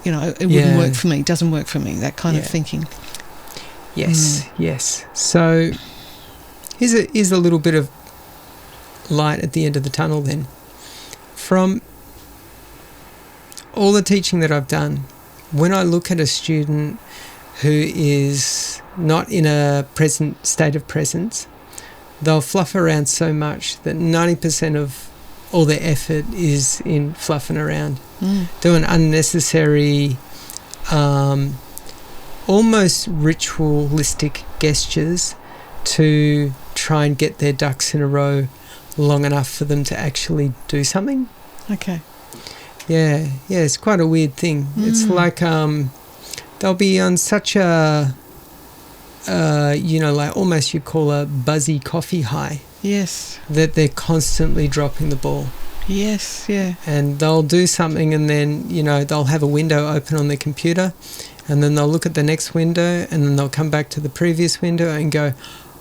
[SPEAKER 2] it wouldn't work for me, it doesn't work for me, that kind of thinking.
[SPEAKER 1] Yes. So here's a little bit of light at the end of the tunnel then. From all the teaching that I've done, when I look at a student who is not in a present state of presence, they'll fluff around so much that 90% of all their effort is in fluffing around, doing unnecessary, almost ritualistic gestures to try and get their ducks in a row long enough for them to actually do something.
[SPEAKER 2] Okay.
[SPEAKER 1] Yeah, it's quite a weird thing. It's like they'll be on such a, like almost you call a buzzy coffee high.
[SPEAKER 2] Yes.
[SPEAKER 1] That they're constantly dropping the ball.
[SPEAKER 2] Yes, yeah.
[SPEAKER 1] And they'll do something and then, they'll have a window open on their computer and then they'll look at the next window and then they'll come back to the previous window and go,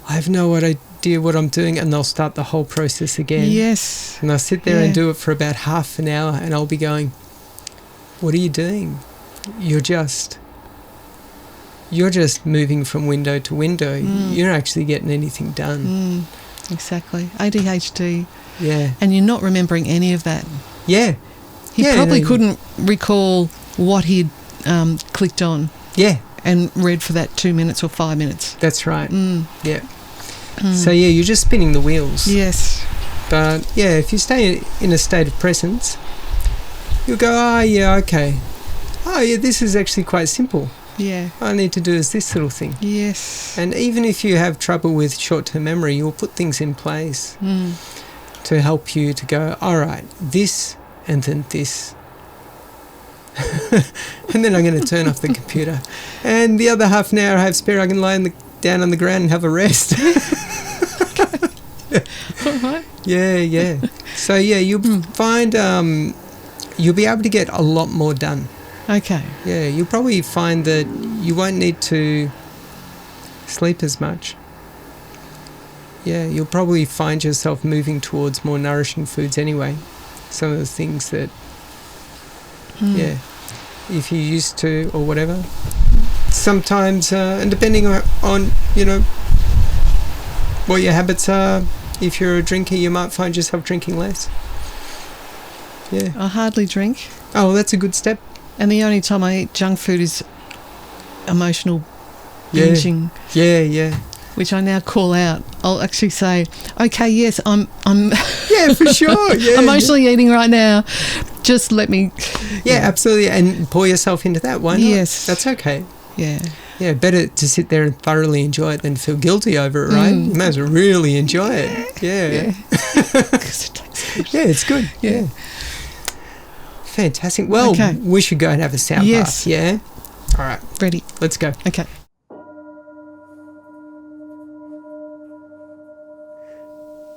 [SPEAKER 1] I have no idea what I'm doing, and they'll start the whole process again.
[SPEAKER 2] Yes.
[SPEAKER 1] And they'll sit there and do it for about half an hour and I'll be going, what are you doing? You're just moving from window to window. You're not actually getting anything done.
[SPEAKER 2] Exactly. ADHD.
[SPEAKER 1] Yeah.
[SPEAKER 2] And you're not remembering any of that.
[SPEAKER 1] Yeah.
[SPEAKER 2] He probably couldn't recall what he'd clicked on.
[SPEAKER 1] Yeah.
[SPEAKER 2] And read for that 2 minutes or 5 minutes.
[SPEAKER 1] That's right. Yeah. So, you're just spinning the wheels.
[SPEAKER 2] Yes.
[SPEAKER 1] But, if you stay in a state of presence, you'll go, okay. This is actually quite simple.
[SPEAKER 2] Yeah.
[SPEAKER 1] All I need to do is this little thing.
[SPEAKER 2] Yes.
[SPEAKER 1] And even if you have trouble with short-term memory, you'll put things in place to help you to go, all right, this and then this. And then I'm going to turn off the computer. And the other half an hour I have spare, I can lie down on the ground and have a rest.
[SPEAKER 2] All right.
[SPEAKER 1] Yeah. So, you'll find you'll be able to get a lot more done.
[SPEAKER 2] Okay.
[SPEAKER 1] Yeah, you'll probably find that you won't need to sleep as much. Yeah, you'll probably find yourself moving towards more nourishing foods anyway. Some of the things that, if you used to or whatever. Sometimes, and depending on, what your habits are, if you're a drinker, you might find yourself drinking less. Yeah.
[SPEAKER 2] I hardly drink.
[SPEAKER 1] Oh, that's a good step.
[SPEAKER 2] And the only time I eat junk food is emotional binging.
[SPEAKER 1] Yeah.
[SPEAKER 2] Which I now call out. I'll actually say, okay, yes, I'm
[SPEAKER 1] yeah, for sure. Yeah,
[SPEAKER 2] emotionally eating right now. Just let me.
[SPEAKER 1] Yeah, absolutely. And pour yourself into that. Why not?
[SPEAKER 2] Yes.
[SPEAKER 1] That's okay.
[SPEAKER 2] Yeah.
[SPEAKER 1] Yeah, better to sit there and thoroughly enjoy it than feel guilty over it, right? You may as well really enjoy it. Yeah. Yeah, it's good. Yeah. Fantastic. Well, we should go and have a sound bath. Yeah? All right.
[SPEAKER 2] Ready.
[SPEAKER 1] Let's go.
[SPEAKER 2] Okay.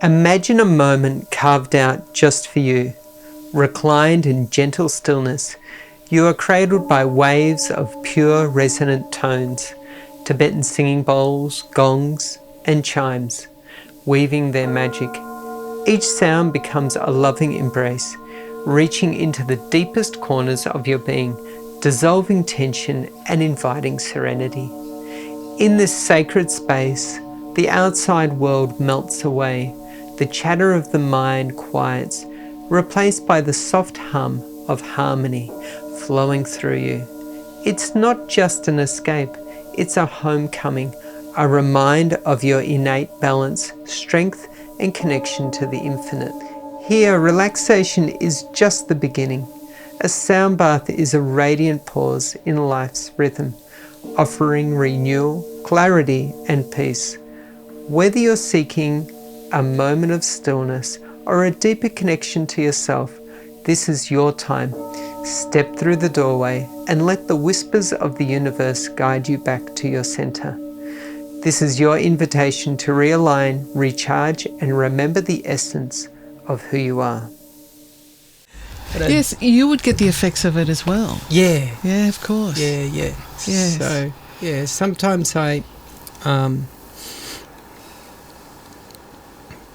[SPEAKER 1] Imagine a moment carved out just for you. Reclined in gentle stillness, you are cradled by waves of pure resonant tones, Tibetan singing bowls, gongs, and chimes, weaving their magic. Each sound becomes a loving embrace, reaching into the deepest corners of your being, dissolving tension and inviting serenity. In this sacred space, the outside world melts away, the chatter of the mind quiets, replaced by the soft hum of harmony flowing through you. It's not just an escape, it's a homecoming, a reminder of your innate balance, strength, and connection to the infinite. Here, relaxation is just the beginning. A sound bath is a radiant pause in life's rhythm, offering renewal, clarity, and peace. Whether you're seeking a moment of stillness or a deeper connection to yourself, this is your time. Step through the doorway and let the whispers of the universe guide you back to your center. This is your invitation to realign, recharge, and remember the essence of who you are.
[SPEAKER 2] Yes, you would get the effects of it as well.
[SPEAKER 1] Yeah.
[SPEAKER 2] Yeah, of course.
[SPEAKER 1] Yeah.
[SPEAKER 2] Yes.
[SPEAKER 1] So, sometimes I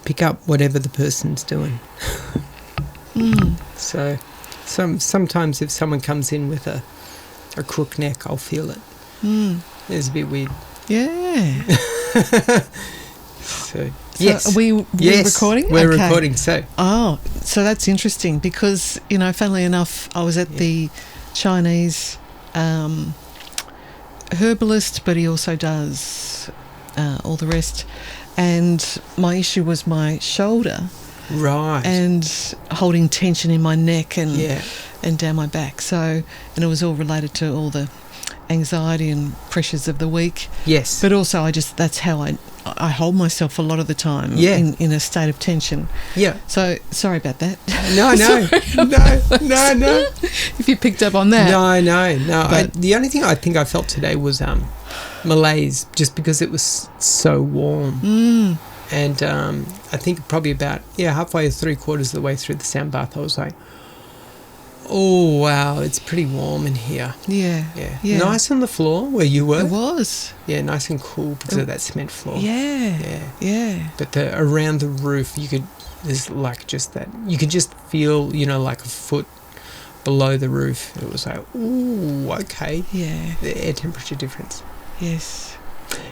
[SPEAKER 1] pick up whatever the person's doing. So sometimes if someone comes in with a crook neck, I'll feel it. It's a bit weird.
[SPEAKER 2] Yeah.
[SPEAKER 1] So
[SPEAKER 2] yes. Are we recording?
[SPEAKER 1] We're recording. So
[SPEAKER 2] that's interesting because, funnily enough, I was at the Chinese herbalist, but he also does all the rest. and my issue was my shoulder.
[SPEAKER 1] Right.
[SPEAKER 2] And holding tension in my neck and
[SPEAKER 1] Yeah.
[SPEAKER 2] and down my back. So, and it was all related to all the anxiety and pressures of the week.
[SPEAKER 1] Yes.
[SPEAKER 2] But also that's how I hold myself a lot of the time.
[SPEAKER 1] Yeah.
[SPEAKER 2] In a state of tension.
[SPEAKER 1] Yeah.
[SPEAKER 2] So sorry about that.
[SPEAKER 1] No. No.
[SPEAKER 2] If you picked up on that.
[SPEAKER 1] No.
[SPEAKER 2] But
[SPEAKER 1] the only thing I think I felt today was malaise, just because it was so warm. And I think probably about halfway or 3/4 of the way through the sound bath, I was like, oh wow, it's pretty warm in here.
[SPEAKER 2] Yeah.
[SPEAKER 1] Nice on the floor where you were.
[SPEAKER 2] It was.
[SPEAKER 1] Yeah, nice and cool because of that cement floor.
[SPEAKER 2] Yeah.
[SPEAKER 1] But around the roof, there's like just that. You could just feel, like a foot below the roof. It was like, ooh, okay.
[SPEAKER 2] Yeah.
[SPEAKER 1] The air temperature difference.
[SPEAKER 2] Yes.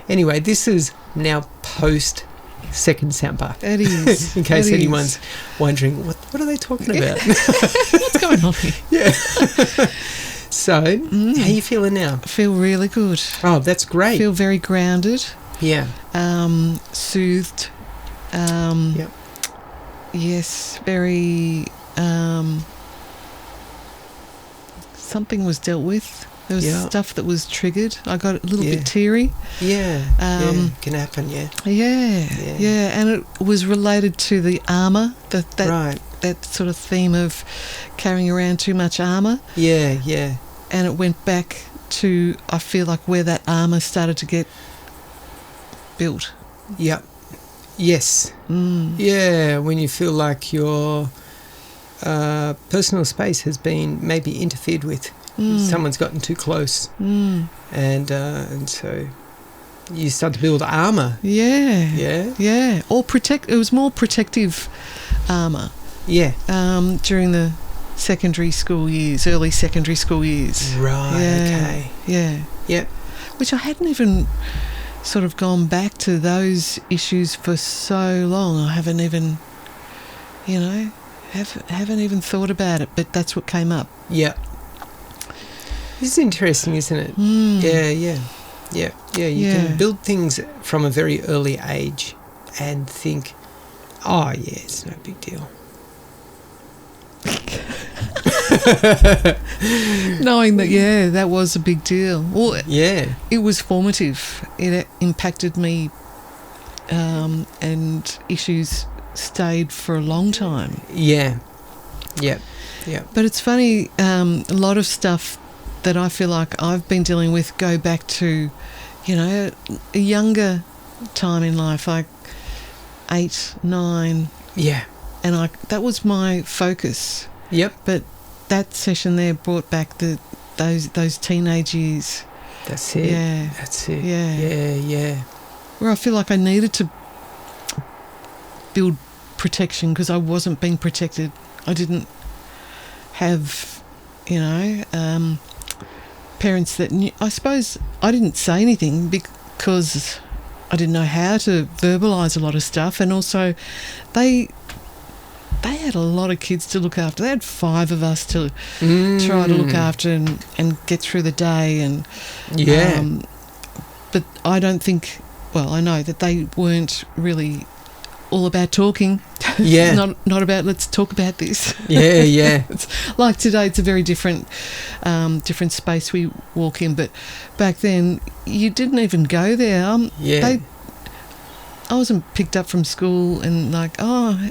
[SPEAKER 1] Anyway, this is now post second sound bath.
[SPEAKER 2] It is.
[SPEAKER 1] In case anyone's wondering, what are they talking about?
[SPEAKER 2] What's going on here?
[SPEAKER 1] Yeah. So, how are you feeling now?
[SPEAKER 2] I feel really good.
[SPEAKER 1] Oh, that's great.
[SPEAKER 2] I feel very grounded.
[SPEAKER 1] Yeah.
[SPEAKER 2] Soothed.
[SPEAKER 1] Yep.
[SPEAKER 2] Yes, very... something was dealt with. There was stuff that was triggered. I got a little bit teary.
[SPEAKER 1] Yeah. Can happen, yeah.
[SPEAKER 2] Yeah. And it was related to the armour, that sort of theme of carrying around too much armour.
[SPEAKER 1] Yeah.
[SPEAKER 2] And it went back to, I feel like, where that armour started to get built.
[SPEAKER 1] Yep. Yes. Yeah, when you feel like your personal space has been maybe interfered with. Someone's gotten too close. And so you start to build armour.
[SPEAKER 2] Yeah. Or it was more protective armour.
[SPEAKER 1] Yeah.
[SPEAKER 2] During the secondary school years, early secondary school years.
[SPEAKER 1] Right, okay.
[SPEAKER 2] Yeah.
[SPEAKER 1] Yep.
[SPEAKER 2] Which I hadn't even sort of gone back to those issues for so long. I haven't even, haven't even thought about it, but that's what came up.
[SPEAKER 1] Yeah. It's interesting, isn't it? Yeah. You can build things from a very early age and think, oh, yeah, it's no big deal.
[SPEAKER 2] Knowing that, that was a big deal. Well,
[SPEAKER 1] yeah.
[SPEAKER 2] It was formative. It impacted me, and issues stayed for a long time.
[SPEAKER 1] Yeah.
[SPEAKER 2] But it's funny, a lot of stuff that I feel like I've been dealing with go back to, a younger time in life, like 8, 9.
[SPEAKER 1] Yeah.
[SPEAKER 2] And that was my focus.
[SPEAKER 1] Yep.
[SPEAKER 2] But that session there brought back those teenage years.
[SPEAKER 1] That's it.
[SPEAKER 2] Yeah.
[SPEAKER 1] That's it.
[SPEAKER 2] Yeah. Where I feel like I needed to build protection because I wasn't being protected. I didn't have, parents that knew. I suppose I didn't say anything because I didn't know how to verbalise a lot of stuff, and also they had a lot of kids to look after. They had 5 of us to try to look after and get through the day. And but I don't think. Well, I know that they weren't really all about talking.
[SPEAKER 1] Yeah.
[SPEAKER 2] not about let's talk about this.
[SPEAKER 1] Yeah.
[SPEAKER 2] It's like today, it's a very different space we walk in. But back then, you didn't even go there. I wasn't picked up from school and like, oh,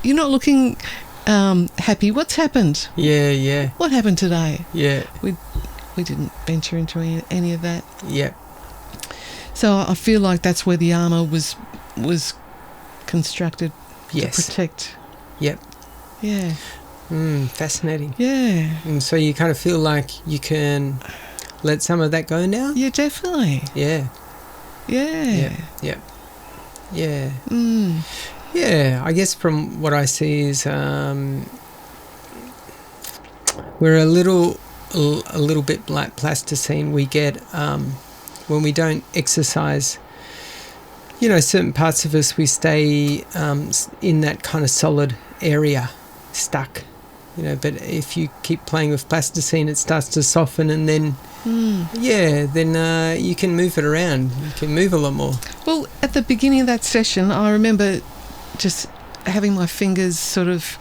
[SPEAKER 2] you're not looking happy. What's happened?
[SPEAKER 1] Yeah.
[SPEAKER 2] What happened today?
[SPEAKER 1] Yeah.
[SPEAKER 2] We didn't venture into any of that.
[SPEAKER 1] Yeah.
[SPEAKER 2] So I feel like that's where the armour was constructed to protect.
[SPEAKER 1] Yep.
[SPEAKER 2] Yeah.
[SPEAKER 1] Fascinating.
[SPEAKER 2] Yeah.
[SPEAKER 1] And so you kind of feel like you can let some of that go now?
[SPEAKER 2] Yeah, definitely.
[SPEAKER 1] Yeah.
[SPEAKER 2] Yeah.
[SPEAKER 1] Yeah. Yeah, I guess from what I see is we're a little bit like plasticine. We get when we don't exercise, certain parts of us, we stay in that kind of solid area, stuck. But if you keep playing with plasticine, it starts to soften, and then yeah, then you can move it around. You can move a lot more.
[SPEAKER 2] Well, at the beginning of that session, I remember just having my fingers sort of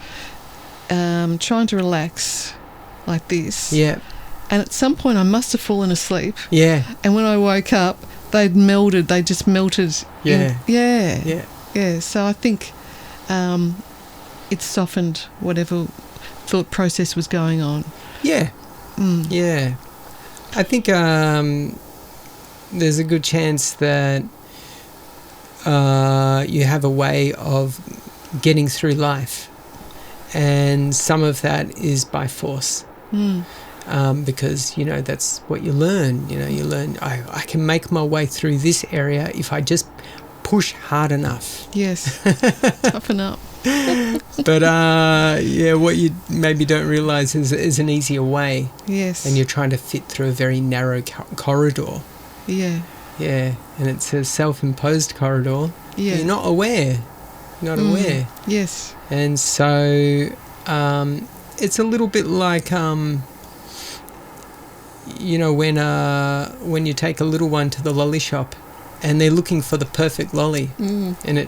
[SPEAKER 2] trying to relax like this.
[SPEAKER 1] Yeah.
[SPEAKER 2] And at some point I must have fallen asleep.
[SPEAKER 1] Yeah.
[SPEAKER 2] And when I woke up, they just melted.
[SPEAKER 1] Yeah.
[SPEAKER 2] Yeah. So I think it softened whatever thought process was going on.
[SPEAKER 1] Yeah. Yeah. I think there's a good chance that you have a way of getting through life, and some of that is by force. Because, that's what you learn. You learn, I can make my way through this area if I just push hard enough.
[SPEAKER 2] Yes. Toughen up.
[SPEAKER 1] But, what you maybe don't realise is an easier way.
[SPEAKER 2] Yes.
[SPEAKER 1] And you're trying to fit through a very narrow corridor.
[SPEAKER 2] Yeah.
[SPEAKER 1] Yeah, and it's a self-imposed corridor.
[SPEAKER 2] Yeah.
[SPEAKER 1] You're not aware. Aware.
[SPEAKER 2] Yes.
[SPEAKER 1] And so it's a little bit like when you take a little one to the lolly shop and they're looking for the perfect lolly, and it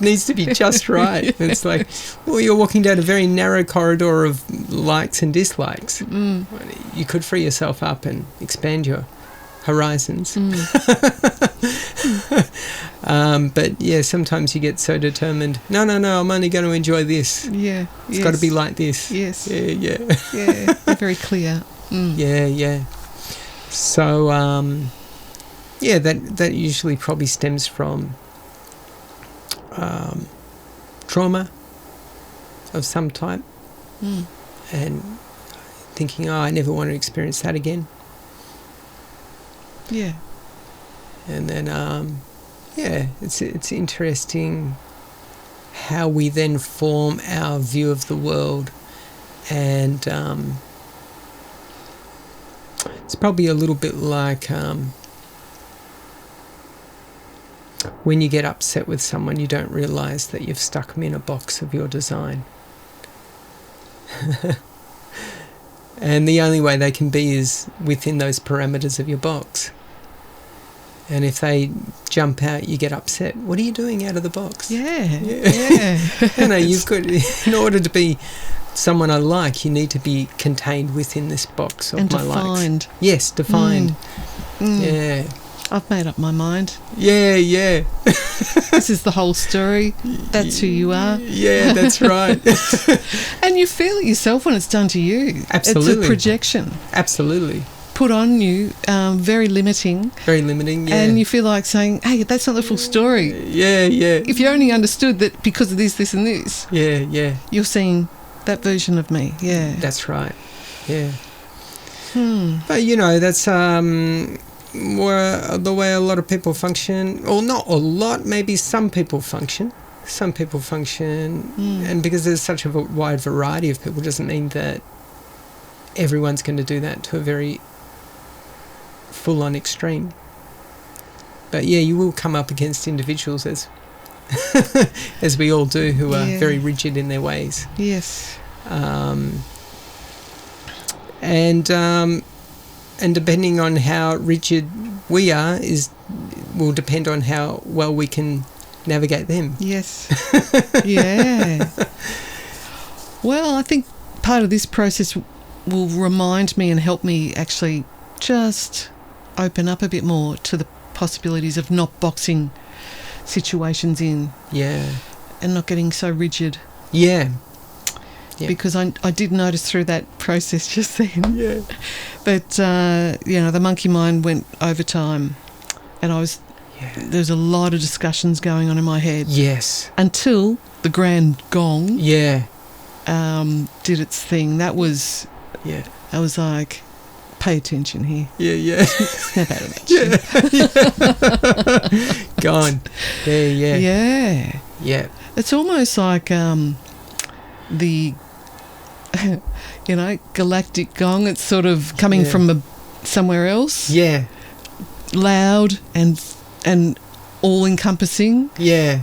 [SPEAKER 1] needs to be just right. Yeah. It's like, well, you're walking down a very narrow corridor of likes and dislikes. You could free yourself up and expand your horizons. But yeah, sometimes you get so determined. No, I'm only going to enjoy this.
[SPEAKER 2] Yeah,
[SPEAKER 1] it's got to be like this.
[SPEAKER 2] Yes.
[SPEAKER 1] Yeah.
[SPEAKER 2] They're very clear.
[SPEAKER 1] Yeah. So that usually probably stems from trauma of some type, and thinking, I never want to experience that again.
[SPEAKER 2] Yeah.
[SPEAKER 1] And then, it's interesting how we then form our view of the world, and it's probably a little bit like when you get upset with someone, you don't realise that you've stuck them in a box of your design. And the only way they can be is within those parameters of your box. And if they jump out, you get upset. What are you doing out of the box?
[SPEAKER 2] Yeah.
[SPEAKER 1] You've got, in order to be someone I like, you need to be contained within this box of
[SPEAKER 2] and
[SPEAKER 1] my likes.
[SPEAKER 2] Defined.
[SPEAKER 1] Yes, defined. Yeah.
[SPEAKER 2] I've made up my mind.
[SPEAKER 1] Yeah.
[SPEAKER 2] This is the whole story. That's who you are.
[SPEAKER 1] Yeah, that's right.
[SPEAKER 2] And you feel it yourself when it's done to you.
[SPEAKER 1] Absolutely.
[SPEAKER 2] It's a projection.
[SPEAKER 1] Absolutely.
[SPEAKER 2] Put on you, very limiting.
[SPEAKER 1] Very limiting, yeah.
[SPEAKER 2] And you feel like saying, hey, that's not the full story.
[SPEAKER 1] Yeah.
[SPEAKER 2] If you only understood that because of this, and this.
[SPEAKER 1] Yeah.
[SPEAKER 2] You're seeing that version of me, yeah.
[SPEAKER 1] That's right, yeah. But, that's the way a lot of people function. Or not a lot, maybe some people function. And because there's such a wide variety of people, doesn't mean that everyone's going to do that to a very full-on extreme. But yeah, you will come up against individuals, as we all do, who are very rigid in their ways.
[SPEAKER 2] Yes.
[SPEAKER 1] And depending on how rigid we are will depend on how well we can navigate them.
[SPEAKER 2] Yes. Yeah. Well, I think part of this process will remind me and help me actually just open up a bit more to the possibilities of not boxing situations in.
[SPEAKER 1] Yeah.
[SPEAKER 2] And not getting so rigid.
[SPEAKER 1] Yeah.
[SPEAKER 2] Because I did notice through that process just then that, the monkey mind went overtime, and there's a lot of discussions going on in my head.
[SPEAKER 1] Yes.
[SPEAKER 2] Until the grand gong
[SPEAKER 1] did
[SPEAKER 2] its thing. That was I was like, pay attention here.
[SPEAKER 1] Yeah.
[SPEAKER 2] Snap out of that shit.
[SPEAKER 1] Gone. Yeah.
[SPEAKER 2] It's almost like the galactic gong. It's sort of coming from somewhere else.
[SPEAKER 1] Yeah.
[SPEAKER 2] Loud and all encompassing.
[SPEAKER 1] Yeah.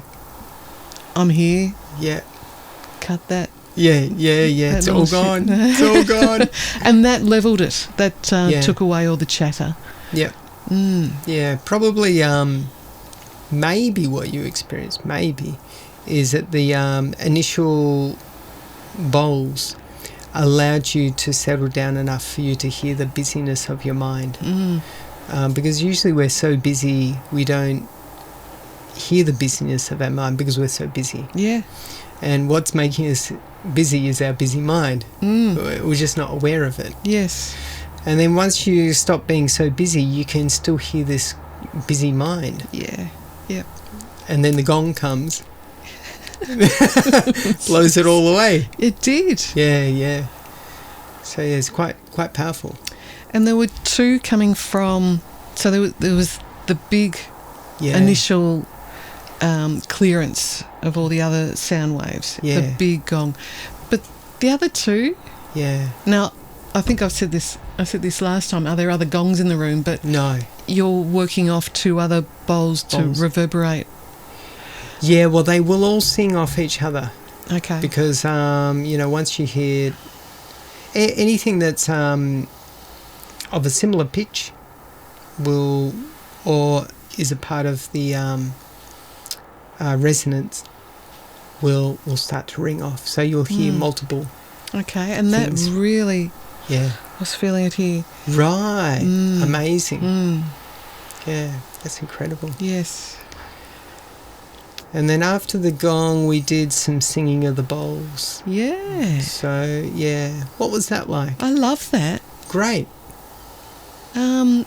[SPEAKER 2] I'm here.
[SPEAKER 1] Yeah.
[SPEAKER 2] Cut that.
[SPEAKER 1] Yeah. It's all gone. It's all gone.
[SPEAKER 2] And that levelled it. That took away all the chatter.
[SPEAKER 1] Yeah. Yeah, probably maybe what you experienced, is that the initial bowls allowed you to settle down enough for you to hear the busyness of your mind. Because usually we're so busy, we don't hear the busyness of our mind because we're so busy.
[SPEAKER 2] Yeah.
[SPEAKER 1] And what's making us busy is our busy mind. We're just not aware of it.
[SPEAKER 2] Yes.
[SPEAKER 1] And then once you stop being so busy, you can still hear this busy mind.
[SPEAKER 2] Yeah. Yep.
[SPEAKER 1] And then the gong comes, blows it all away.
[SPEAKER 2] It did.
[SPEAKER 1] Yeah. So yeah, it's quite powerful.
[SPEAKER 2] And there were two coming from. So there was the big initial clearance of all the other sound waves.
[SPEAKER 1] Yeah.
[SPEAKER 2] The big gong, but the other two.
[SPEAKER 1] Yeah.
[SPEAKER 2] Now, I think I said this last time. Are there other gongs in the room? But
[SPEAKER 1] no.
[SPEAKER 2] You're working off two other bowls to reverberate.
[SPEAKER 1] Yeah, well, they will all sing off each other.
[SPEAKER 2] Okay.
[SPEAKER 1] Because, once you hear anything that's of a similar pitch or is a part of the resonance will start to ring off. So you'll hear multiple.
[SPEAKER 2] Okay, and
[SPEAKER 1] things.
[SPEAKER 2] That really...
[SPEAKER 1] Yeah.
[SPEAKER 2] I was feeling it here.
[SPEAKER 1] Right. Amazing. Yeah, that's incredible.
[SPEAKER 2] Yes.
[SPEAKER 1] And then after the gong, we did some singing of the bowls.
[SPEAKER 2] Yeah.
[SPEAKER 1] So, yeah. What was that like?
[SPEAKER 2] I love that.
[SPEAKER 1] Great.
[SPEAKER 2] And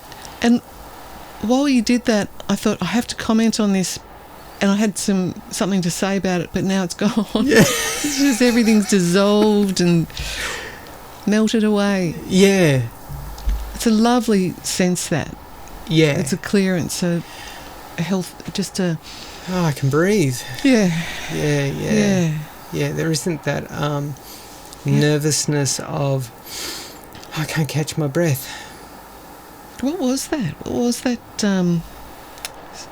[SPEAKER 2] while you did that, I thought, I have to comment on this. And I had something to say about it, but now it's gone.
[SPEAKER 1] Yeah.
[SPEAKER 2] It's just everything's dissolved and melted away.
[SPEAKER 1] Yeah.
[SPEAKER 2] It's a lovely sense, that.
[SPEAKER 1] Yeah.
[SPEAKER 2] It's a clearance, a health, just a...
[SPEAKER 1] Oh, I can breathe.
[SPEAKER 2] Yeah.
[SPEAKER 1] Yeah. There isn't that nervousness of, I can't catch my breath.
[SPEAKER 2] What was that? What was that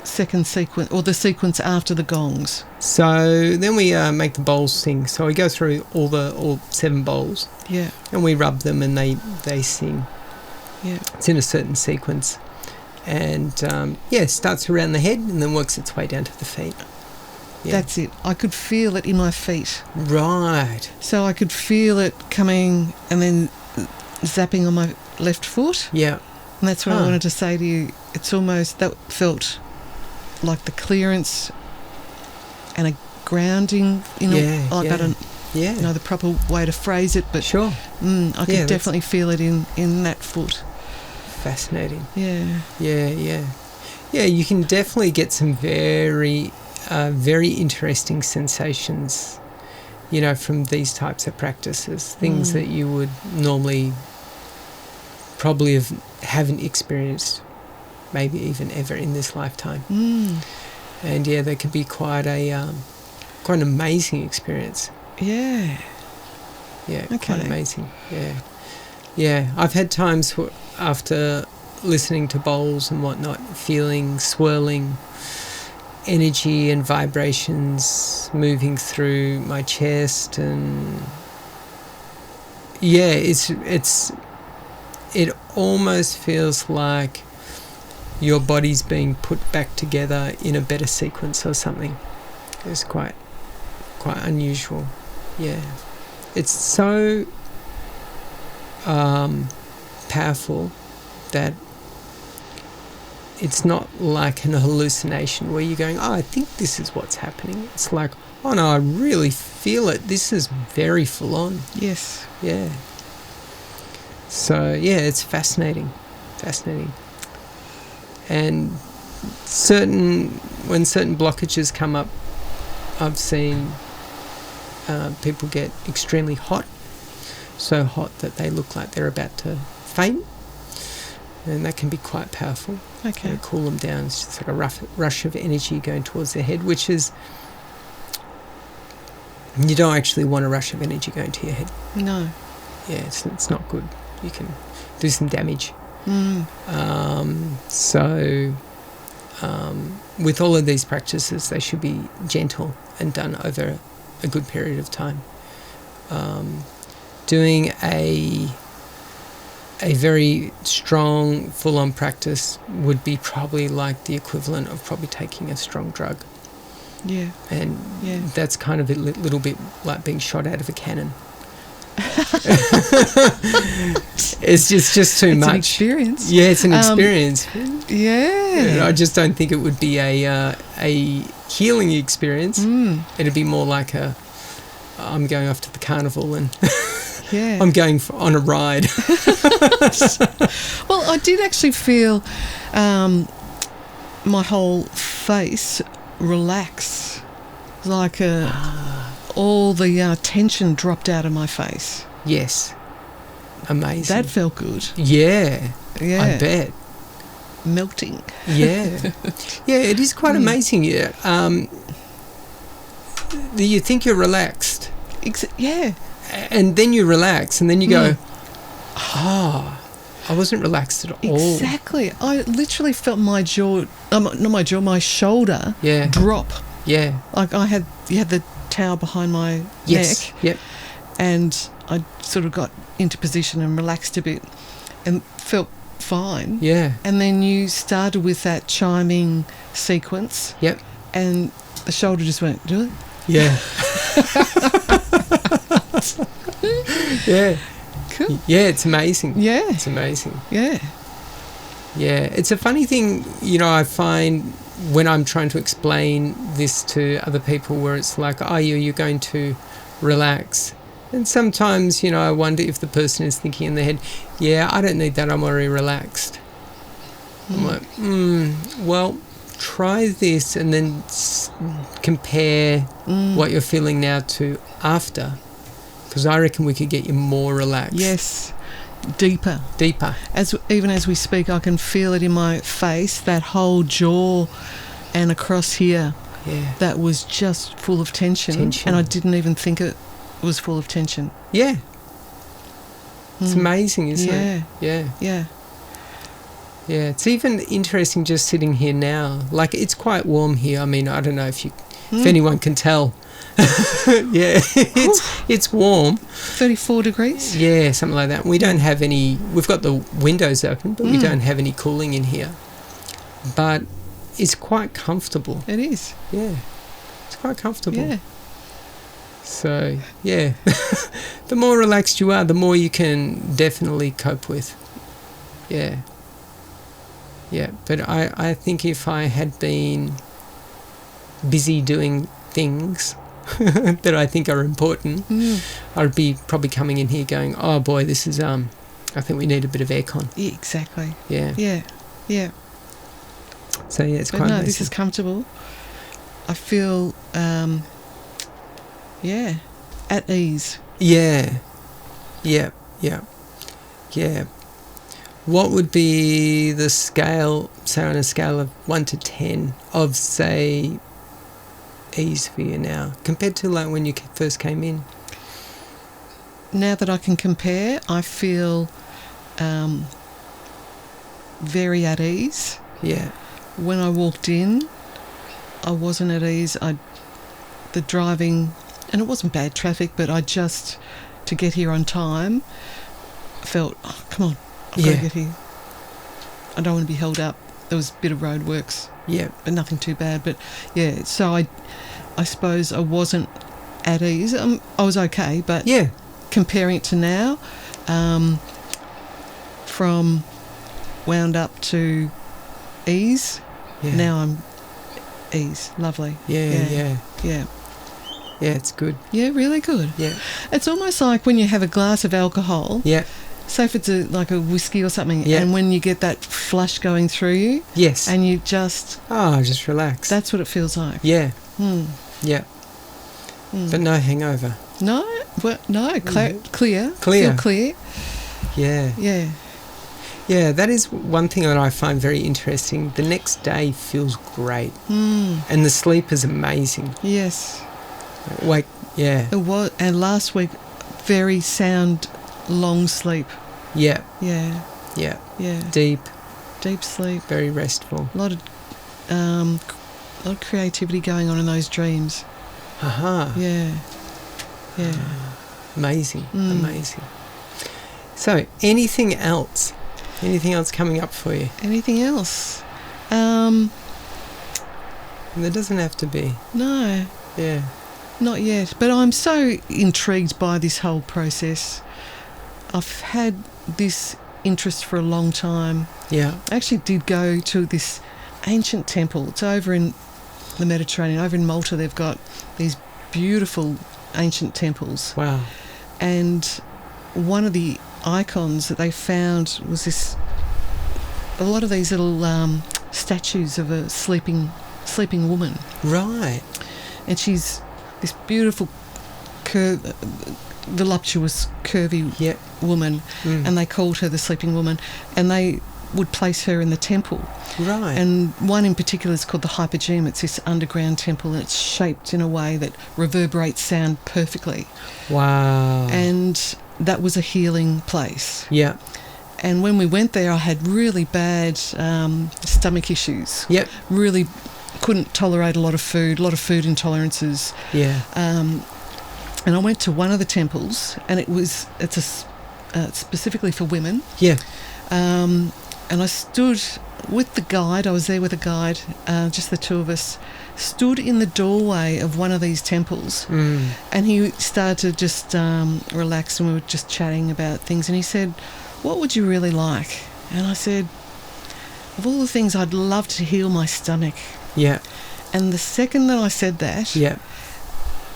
[SPEAKER 2] second sequence, or the sequence after the gongs?
[SPEAKER 1] So then we make the bowls sing. So we go through all 7 bowls.
[SPEAKER 2] Yeah.
[SPEAKER 1] And we rub them and they sing.
[SPEAKER 2] Yeah.
[SPEAKER 1] It's in a certain sequence. And, it starts around the head and then works its way down to the feet. Yeah.
[SPEAKER 2] That's it. I could feel it in my feet.
[SPEAKER 1] Right.
[SPEAKER 2] So I could feel it coming and then zapping on my left foot.
[SPEAKER 1] Yeah.
[SPEAKER 2] And that's what I wanted to say to you. It's almost, that felt like the clearance and a grounding, I don't know the proper way to phrase it, but
[SPEAKER 1] sure.
[SPEAKER 2] I could definitely feel it in that foot.
[SPEAKER 1] Fascinating.
[SPEAKER 2] Yeah.
[SPEAKER 1] Yeah, you can definitely get some very, very interesting sensations, from these types of practices, things that you would normally probably haven't experienced, maybe even ever in this lifetime. And they can be quite an amazing experience.
[SPEAKER 2] Yeah.
[SPEAKER 1] Yeah,
[SPEAKER 2] okay.
[SPEAKER 1] Quite amazing. Yeah. I've had times after listening to bowls and whatnot, feeling swirling energy and vibrations moving through my chest, and it almost feels like your body's being put back together in a better sequence or something. It's quite unusual. Yeah. It's so powerful that it's not like an hallucination where you're going, I think this is what's happening. It's like, oh no, I really feel it. This is very full on.
[SPEAKER 2] Yes.
[SPEAKER 1] Yeah. So, it's fascinating. And when certain blockages come up, I've seen people get extremely hot, so hot that they look like they're about to faint, and that can be quite powerful.
[SPEAKER 2] Okay.
[SPEAKER 1] Cool them down. It's just like a rush of energy going towards their head, which is, you don't actually want a rush of energy going to your head.
[SPEAKER 2] No.
[SPEAKER 1] Yeah, it's not good. You can do some damage. With all of these practices, they should be gentle and done over a good period of time. doing a very strong full-on practice would be probably like the equivalent of probably taking a strong drug.
[SPEAKER 2] Yeah.
[SPEAKER 1] And that's kind of a little bit like being shot out of a cannon. It's just too much. It's an experience. Yeah, it's an experience.
[SPEAKER 2] Yeah.
[SPEAKER 1] I just don't think it would be a healing experience. It'd be more like I'm going off to the carnival and I'm going on a ride.
[SPEAKER 2] Well, I did actually feel my whole face relax, like all the tension dropped out of my face.
[SPEAKER 1] Yes. Amazing.
[SPEAKER 2] That felt good.
[SPEAKER 1] Yeah. I bet.
[SPEAKER 2] Melting.
[SPEAKER 1] Yeah. Yeah, it is quite amazing. Yeah. You think you're relaxed.
[SPEAKER 2] Yeah.
[SPEAKER 1] And then you relax and then you go, I wasn't relaxed at all.
[SPEAKER 2] Exactly. I literally felt my jaw, not my jaw, my shoulder drop.
[SPEAKER 1] Yeah.
[SPEAKER 2] Like you had the towel behind my neck.
[SPEAKER 1] Yep.
[SPEAKER 2] And I sort of got into position and relaxed a bit and felt fine.
[SPEAKER 1] Yeah.
[SPEAKER 2] And then you started with that chiming sequence.
[SPEAKER 1] Yep.
[SPEAKER 2] And the shoulder just went, do it?
[SPEAKER 1] Yeah. Yeah.
[SPEAKER 2] Cool.
[SPEAKER 1] Yeah, it's amazing.
[SPEAKER 2] Yeah.
[SPEAKER 1] It's amazing.
[SPEAKER 2] Yeah.
[SPEAKER 1] Yeah. It's a funny thing, I find when I'm trying to explain this to other people where it's like, you're going to relax. And sometimes, I wonder if the person is thinking in their head, I don't need that, I'm already relaxed. I'm like, well, try this and then compare what you're feeling now to after. Because I reckon we could get you more relaxed.
[SPEAKER 2] Yes, deeper. Even as we speak, I can feel it in my face, that whole jaw and across here.
[SPEAKER 1] Yeah.
[SPEAKER 2] That was just full of tension. And I didn't even think it was full of tension.
[SPEAKER 1] Yeah. It's amazing, isn't it?
[SPEAKER 2] Yeah. Yeah.
[SPEAKER 1] Yeah, it's even interesting just sitting here now. Like, it's quite warm here. I mean, I don't know if anyone can tell. Yeah, it's warm.
[SPEAKER 2] 34 degrees?
[SPEAKER 1] Yeah, something like that. We don't have any... We've got the windows open, but we don't have any cooling in here. But it's quite comfortable.
[SPEAKER 2] It is.
[SPEAKER 1] Yeah, it's quite comfortable.
[SPEAKER 2] Yeah.
[SPEAKER 1] So, yeah. The more relaxed you are, the more you can definitely cope with. Yeah. Yeah, but I think if I had been busy doing things that I think are important, I'd be probably coming in here going, oh boy, this is, I think we need a bit of aircon.
[SPEAKER 2] Yeah, exactly.
[SPEAKER 1] Yeah.
[SPEAKER 2] Yeah, yeah.
[SPEAKER 1] So, yeah, it's
[SPEAKER 2] but
[SPEAKER 1] quite
[SPEAKER 2] no,
[SPEAKER 1] amazing.
[SPEAKER 2] This is comfortable. I feel, at ease.
[SPEAKER 1] Yeah. Yeah, yeah. Yeah. What would be the scale, say on a scale of 1 to 10, of, say, ease for you now, compared to like when you first came in?
[SPEAKER 2] Now that I can compare, I feel very at ease.
[SPEAKER 1] Yeah.
[SPEAKER 2] When I walked in, I wasn't at ease. The driving, and it wasn't bad traffic, but to get here on time, felt, come on. I've got to get here. I don't want to be held up. There was a bit of roadworks.
[SPEAKER 1] Yeah.
[SPEAKER 2] But nothing too bad. But, yeah, so I suppose I wasn't at ease. I was okay, but comparing it to now, from wound up to ease, now I'm ease. Lovely.
[SPEAKER 1] Yeah.
[SPEAKER 2] Yeah,
[SPEAKER 1] it's good.
[SPEAKER 2] Yeah, really good.
[SPEAKER 1] Yeah.
[SPEAKER 2] It's almost like when you have a glass of alcohol.
[SPEAKER 1] Yeah.
[SPEAKER 2] Say if it's like a whiskey or something, and when you get that flush going through you, and you just
[SPEAKER 1] relax.
[SPEAKER 2] That's what it feels like.
[SPEAKER 1] Yeah, yeah, but no hangover.
[SPEAKER 2] No, clear. Feel clear.
[SPEAKER 1] Yeah. That is one thing that I find very interesting. The next day feels great, and the sleep is amazing.
[SPEAKER 2] Yes.
[SPEAKER 1] It
[SPEAKER 2] was, and last week, very sound. Long sleep.
[SPEAKER 1] Yeah. Deep
[SPEAKER 2] sleep.
[SPEAKER 1] Very restful.
[SPEAKER 2] A lot of creativity going on in those dreams.
[SPEAKER 1] Yeah. Amazing. Amazing. So, anything else? Anything else coming up for you?
[SPEAKER 2] Anything else?
[SPEAKER 1] There doesn't have to be.
[SPEAKER 2] No.
[SPEAKER 1] Yeah.
[SPEAKER 2] Not yet. But I'm so intrigued by this whole process. I've had this interest for a long time.
[SPEAKER 1] Yeah.
[SPEAKER 2] I actually did go to this ancient temple. It's over in the Mediterranean. Over in Malta, they've got these beautiful ancient temples.
[SPEAKER 1] Wow.
[SPEAKER 2] And one of the icons that they found was a lot of these little statues of a sleeping woman.
[SPEAKER 1] Right.
[SPEAKER 2] And she's this beautiful, voluptuous, curvy woman, and they called her the sleeping woman, and they would place her in the temple.
[SPEAKER 1] Right.
[SPEAKER 2] And one in particular is called the Hypogeum. It's this underground temple, and it's shaped in a way that reverberates sound perfectly.
[SPEAKER 1] Wow.
[SPEAKER 2] And that was a healing place.
[SPEAKER 1] Yeah.
[SPEAKER 2] And when we went there, I had really bad stomach issues.
[SPEAKER 1] Yep.
[SPEAKER 2] Really couldn't tolerate a lot of food intolerances.
[SPEAKER 1] Yeah.
[SPEAKER 2] And I went to one of the temples, and it's specifically for women.
[SPEAKER 1] Yeah.
[SPEAKER 2] And I stood with the guide. I was there with a guide, just the two of us, stood in the doorway of one of these temples, and he started to just relax, and we were just chatting about things, and he said, "What would you really like?" And I said, "Of all the things, I'd love to heal my stomach."
[SPEAKER 1] Yeah.
[SPEAKER 2] And the second that I said that,
[SPEAKER 1] yeah,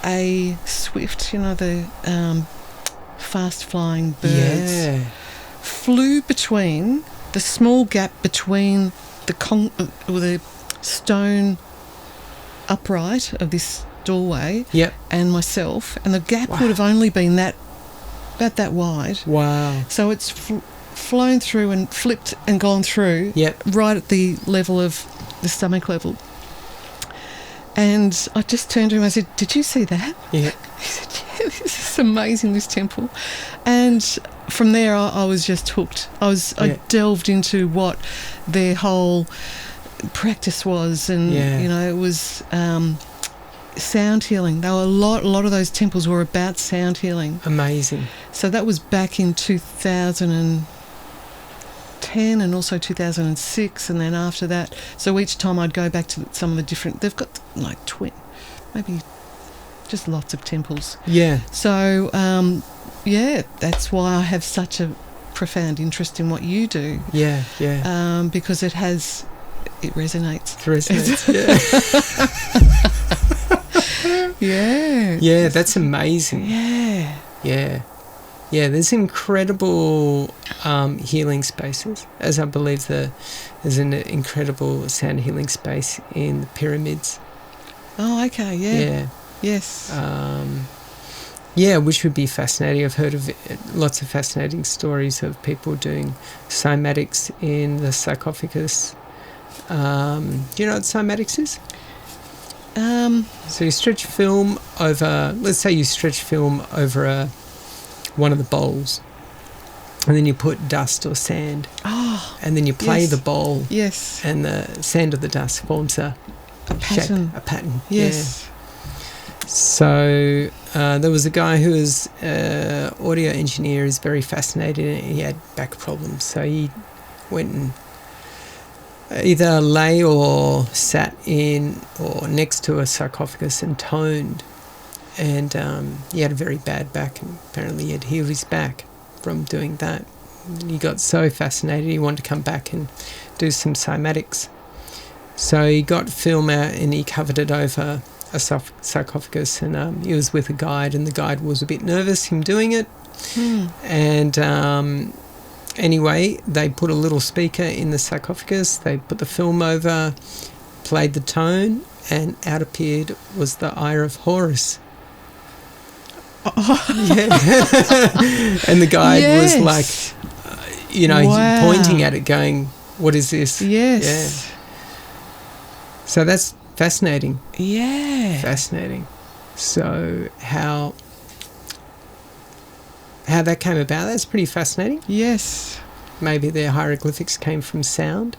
[SPEAKER 2] a swift, the fast-flying birds flew between the small gap between the stone upright of this doorway and myself, and the gap would have only been about that wide.
[SPEAKER 1] Wow.
[SPEAKER 2] So it's flown through and flipped and gone through right at the level of the stomach level. And I just turned to him and I said, "Did you see that?"
[SPEAKER 1] Yeah.
[SPEAKER 2] He said, "Yeah, this is amazing, this temple." And from there I was just hooked. I delved into what their whole practice was, and it was sound healing. There were a lot of those temples were about sound healing.
[SPEAKER 1] Amazing.
[SPEAKER 2] So that was back in 2010 and also 2006, and then after that, so each time I'd go back to some of the different, they've got like maybe just lots of temples.
[SPEAKER 1] Yeah.
[SPEAKER 2] So that's why I have such a profound interest in what you do.
[SPEAKER 1] Yeah.
[SPEAKER 2] Because it resonates.
[SPEAKER 1] It resonates.
[SPEAKER 2] Yeah.
[SPEAKER 1] Yeah, that's amazing.
[SPEAKER 2] Yeah.
[SPEAKER 1] Yeah. Yeah, there's incredible healing spaces, as I believe there's an incredible sound healing space in the pyramids.
[SPEAKER 2] Oh, okay, yeah. Yes.
[SPEAKER 1] Which would be fascinating. I've heard of lots of fascinating stories of people doing cymatics in the sarcophagus. Do you know what cymatics is? So you stretch film over, let's say you stretch film over one of the bowls, and then you put dust or sand, and then you play the bowl, and the sand or the dust forms a
[SPEAKER 2] pattern.
[SPEAKER 1] Shape, a pattern.
[SPEAKER 2] Yes.
[SPEAKER 1] Yeah. So there was a guy who was audio engineer, is very fascinated, and he had back problems, so he went and either lay or sat in or next to a sarcophagus and toned, and he had a very bad back, and apparently he had healed his back from doing that. He got so fascinated he wanted to come back and do some cymatics, so he got film out and he covered it over a sarcophagus, and he was with a guide, and the guide was a bit nervous him doing it, and anyway, they put a little speaker in the sarcophagus, they put the film over, played the tone, and out appeared was the Eye of Horus. And the guide was like, pointing at it going, "What is this?"
[SPEAKER 2] Yes.
[SPEAKER 1] Yeah. So that's fascinating.
[SPEAKER 2] Yeah.
[SPEAKER 1] Fascinating. So how that came about, that's pretty fascinating.
[SPEAKER 2] Yes.
[SPEAKER 1] Maybe their hieroglyphics came from sound.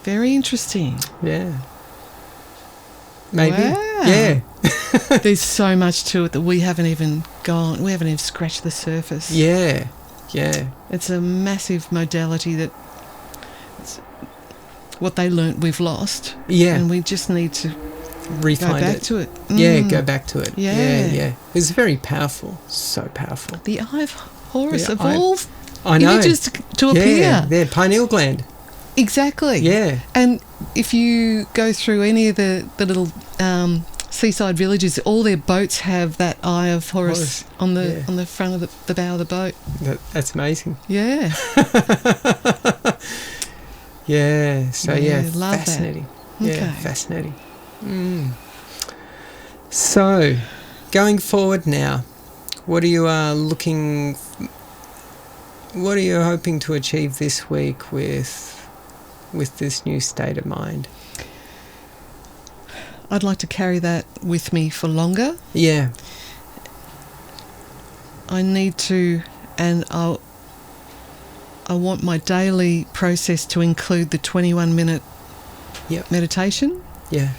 [SPEAKER 2] Very interesting.
[SPEAKER 1] Yeah. Maybe.
[SPEAKER 2] Wow.
[SPEAKER 1] Yeah.
[SPEAKER 2] There's so much to it that we haven't even scratched the surface.
[SPEAKER 1] Yeah.
[SPEAKER 2] It's a massive modality that what they learnt we've lost.
[SPEAKER 1] Yeah.
[SPEAKER 2] And we just need to
[SPEAKER 1] refine
[SPEAKER 2] go back to it.
[SPEAKER 1] Yeah, go back to it.
[SPEAKER 2] Yeah.
[SPEAKER 1] It's very powerful. So powerful.
[SPEAKER 2] The eye of Horus,
[SPEAKER 1] Yeah,
[SPEAKER 2] of all
[SPEAKER 1] I know.
[SPEAKER 2] images to appear.
[SPEAKER 1] Yeah, their pineal gland.
[SPEAKER 2] Exactly.
[SPEAKER 1] Yeah.
[SPEAKER 2] And if you go through any of the little seaside villages, all their boats have that eye of Horus on the front of the bow of the boat.
[SPEAKER 1] That's amazing.
[SPEAKER 2] Yeah.
[SPEAKER 1] Yeah. So
[SPEAKER 2] love
[SPEAKER 1] fascinating.
[SPEAKER 2] That.
[SPEAKER 1] Yeah,
[SPEAKER 2] Okay.
[SPEAKER 1] fascinating. So, going forward now, what are you hoping to achieve this week with this new state of mind?
[SPEAKER 2] I'd like to carry that with me for longer.
[SPEAKER 1] Yeah.
[SPEAKER 2] I need to, and I want my daily process to include the 21-minute meditation.
[SPEAKER 1] Yeah.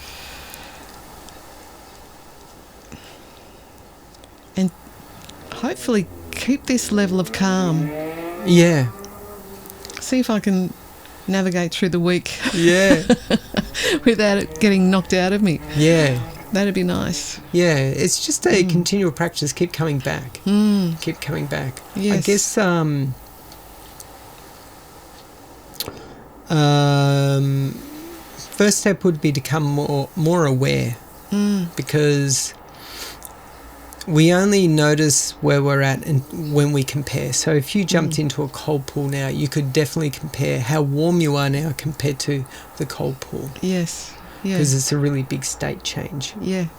[SPEAKER 2] And hopefully keep this level of calm.
[SPEAKER 1] Yeah.
[SPEAKER 2] See if I can navigate through the week.
[SPEAKER 1] Yeah.
[SPEAKER 2] Without it getting knocked out of me.
[SPEAKER 1] Yeah.
[SPEAKER 2] That'd be nice.
[SPEAKER 1] Yeah. It's just a continual practice. Keep coming back. Keep coming back.
[SPEAKER 2] Yes.
[SPEAKER 1] I guess first step would be to become more aware, because we only notice where we're at and when we compare. So if you jumped into a cold pool now, you could definitely compare how warm you are now compared to the cold pool.
[SPEAKER 2] Yes. Yeah.
[SPEAKER 1] Because it's a really big state change.
[SPEAKER 2] Yeah.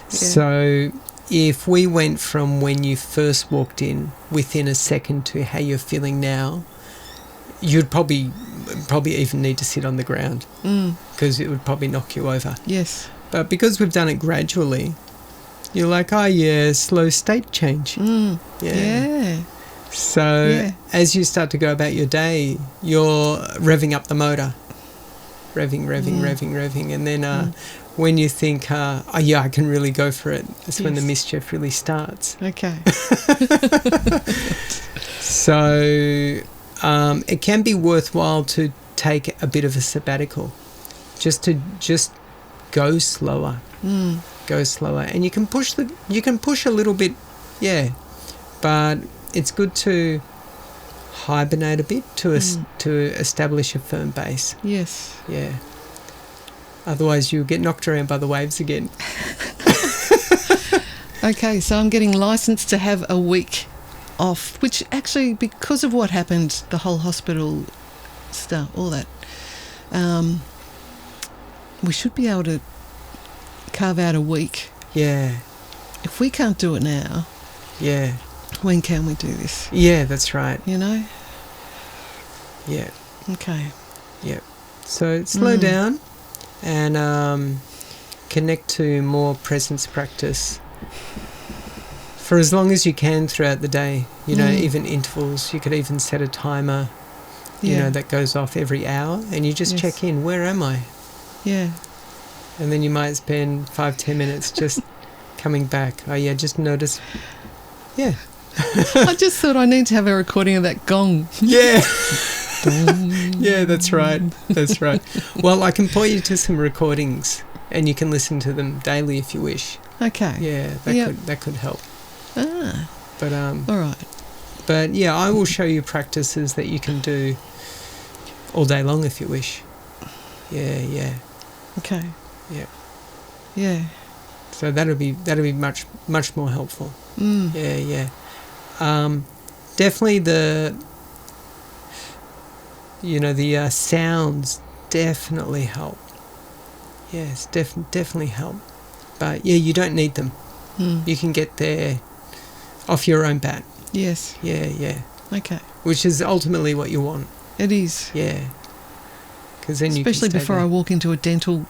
[SPEAKER 1] So if we went from when you first walked in within a second to how you're feeling now, you'd probably even need to sit on the ground, because it would probably knock you over.
[SPEAKER 2] Yes.
[SPEAKER 1] But because we've done it gradually, you're like, oh yeah, slow state change.
[SPEAKER 2] Yeah.
[SPEAKER 1] So as you start to go about your day, you're revving up the motor. Revving. And then when you think, I can really go for it, that's when the mischief really starts.
[SPEAKER 2] Okay.
[SPEAKER 1] So it can be worthwhile to take a bit of a sabbatical, just go slower. Go slower, and you can push a little bit, but it's good to hibernate a bit to establish a firm base.
[SPEAKER 2] Yes.
[SPEAKER 1] Yeah. Otherwise, you'll get knocked around by the waves again.
[SPEAKER 2] Okay, so I'm getting licensed to have a week off, which actually, because of what happened, the whole hospital stuff, all that, we should be able to carve out a week.
[SPEAKER 1] Yeah.
[SPEAKER 2] If we can't do it now, when can we do this?
[SPEAKER 1] Yeah, that's right.
[SPEAKER 2] You know?
[SPEAKER 1] Yeah.
[SPEAKER 2] Okay.
[SPEAKER 1] Yeah. So slow down and connect to more presence practice for as long as you can throughout the day. You know, even intervals. You could even set a timer, you know, that goes off every hour, and you just check in. Where am I?
[SPEAKER 2] Yeah.
[SPEAKER 1] And then you might spend 5-10 minutes just coming back. Oh yeah, just notice. Yeah.
[SPEAKER 2] I just thought I need to have a recording of that gong.
[SPEAKER 1] Yeah. Yeah, that's right. That's right. Well, I can point you to some recordings, and you can listen to them daily if you wish.
[SPEAKER 2] Okay.
[SPEAKER 1] Yeah, that could help. But
[SPEAKER 2] all right.
[SPEAKER 1] But yeah, I will show you practices that you can do all day long if you wish. Yeah.
[SPEAKER 2] Okay.
[SPEAKER 1] Yeah.
[SPEAKER 2] Yeah.
[SPEAKER 1] So that'll be much more helpful. Yeah. Definitely the sounds definitely help. Yes, definitely help. But yeah, you don't need them. You can get there off your own bat.
[SPEAKER 2] Yes.
[SPEAKER 1] Yeah.
[SPEAKER 2] Okay.
[SPEAKER 1] Which is ultimately what you want.
[SPEAKER 2] It is.
[SPEAKER 1] Yeah. Because then
[SPEAKER 2] especially
[SPEAKER 1] you can
[SPEAKER 2] before I walk into a dental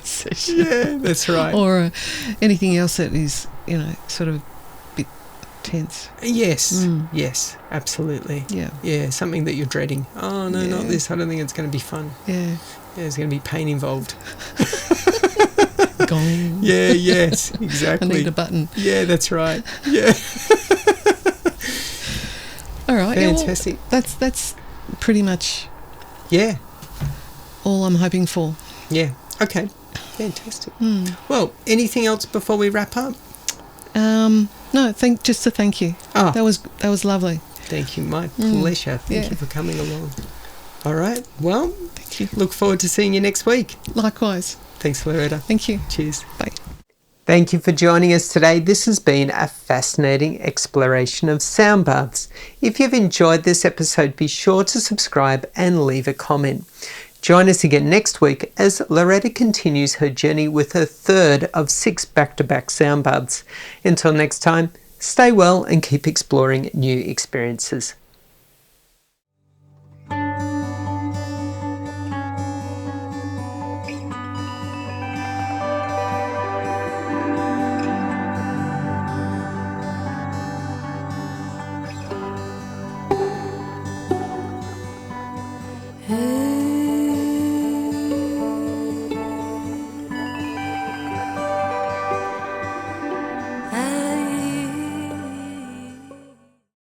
[SPEAKER 2] session.
[SPEAKER 1] Yeah, that's right.
[SPEAKER 2] Or anything else that is, sort of a bit tense.
[SPEAKER 1] Yes. Yes, absolutely.
[SPEAKER 2] Yeah,
[SPEAKER 1] something that you're dreading. Oh no, not this. I don't think it's going to be fun.
[SPEAKER 2] Yeah,
[SPEAKER 1] there's going to be pain involved.
[SPEAKER 2] Gong.
[SPEAKER 1] Yeah, yes, exactly.
[SPEAKER 2] I need a button.
[SPEAKER 1] Yeah, that's right. Yeah.
[SPEAKER 2] All right.
[SPEAKER 1] Fantastic.
[SPEAKER 2] Yeah, well, that's pretty much all I'm hoping for.
[SPEAKER 1] Yeah. Okay. Fantastic. Well, anything else before we wrap up?
[SPEAKER 2] No, just to thank you.
[SPEAKER 1] Oh.
[SPEAKER 2] That was lovely.
[SPEAKER 1] Thank you. My pleasure. Thank you for coming along. All right. Well,
[SPEAKER 2] thank you.
[SPEAKER 1] Look forward to seeing you next week.
[SPEAKER 2] Likewise.
[SPEAKER 1] Thanks, Loretta.
[SPEAKER 2] Thank you.
[SPEAKER 1] Cheers.
[SPEAKER 2] Bye.
[SPEAKER 1] Thank you for joining us today. This has been a fascinating exploration of sound baths. If you've enjoyed this episode, be sure to subscribe and leave a comment. Join us again next week as Loretta continues her journey with her third of 6 back-to-back sound baths. Until next time, stay well and keep exploring new experiences.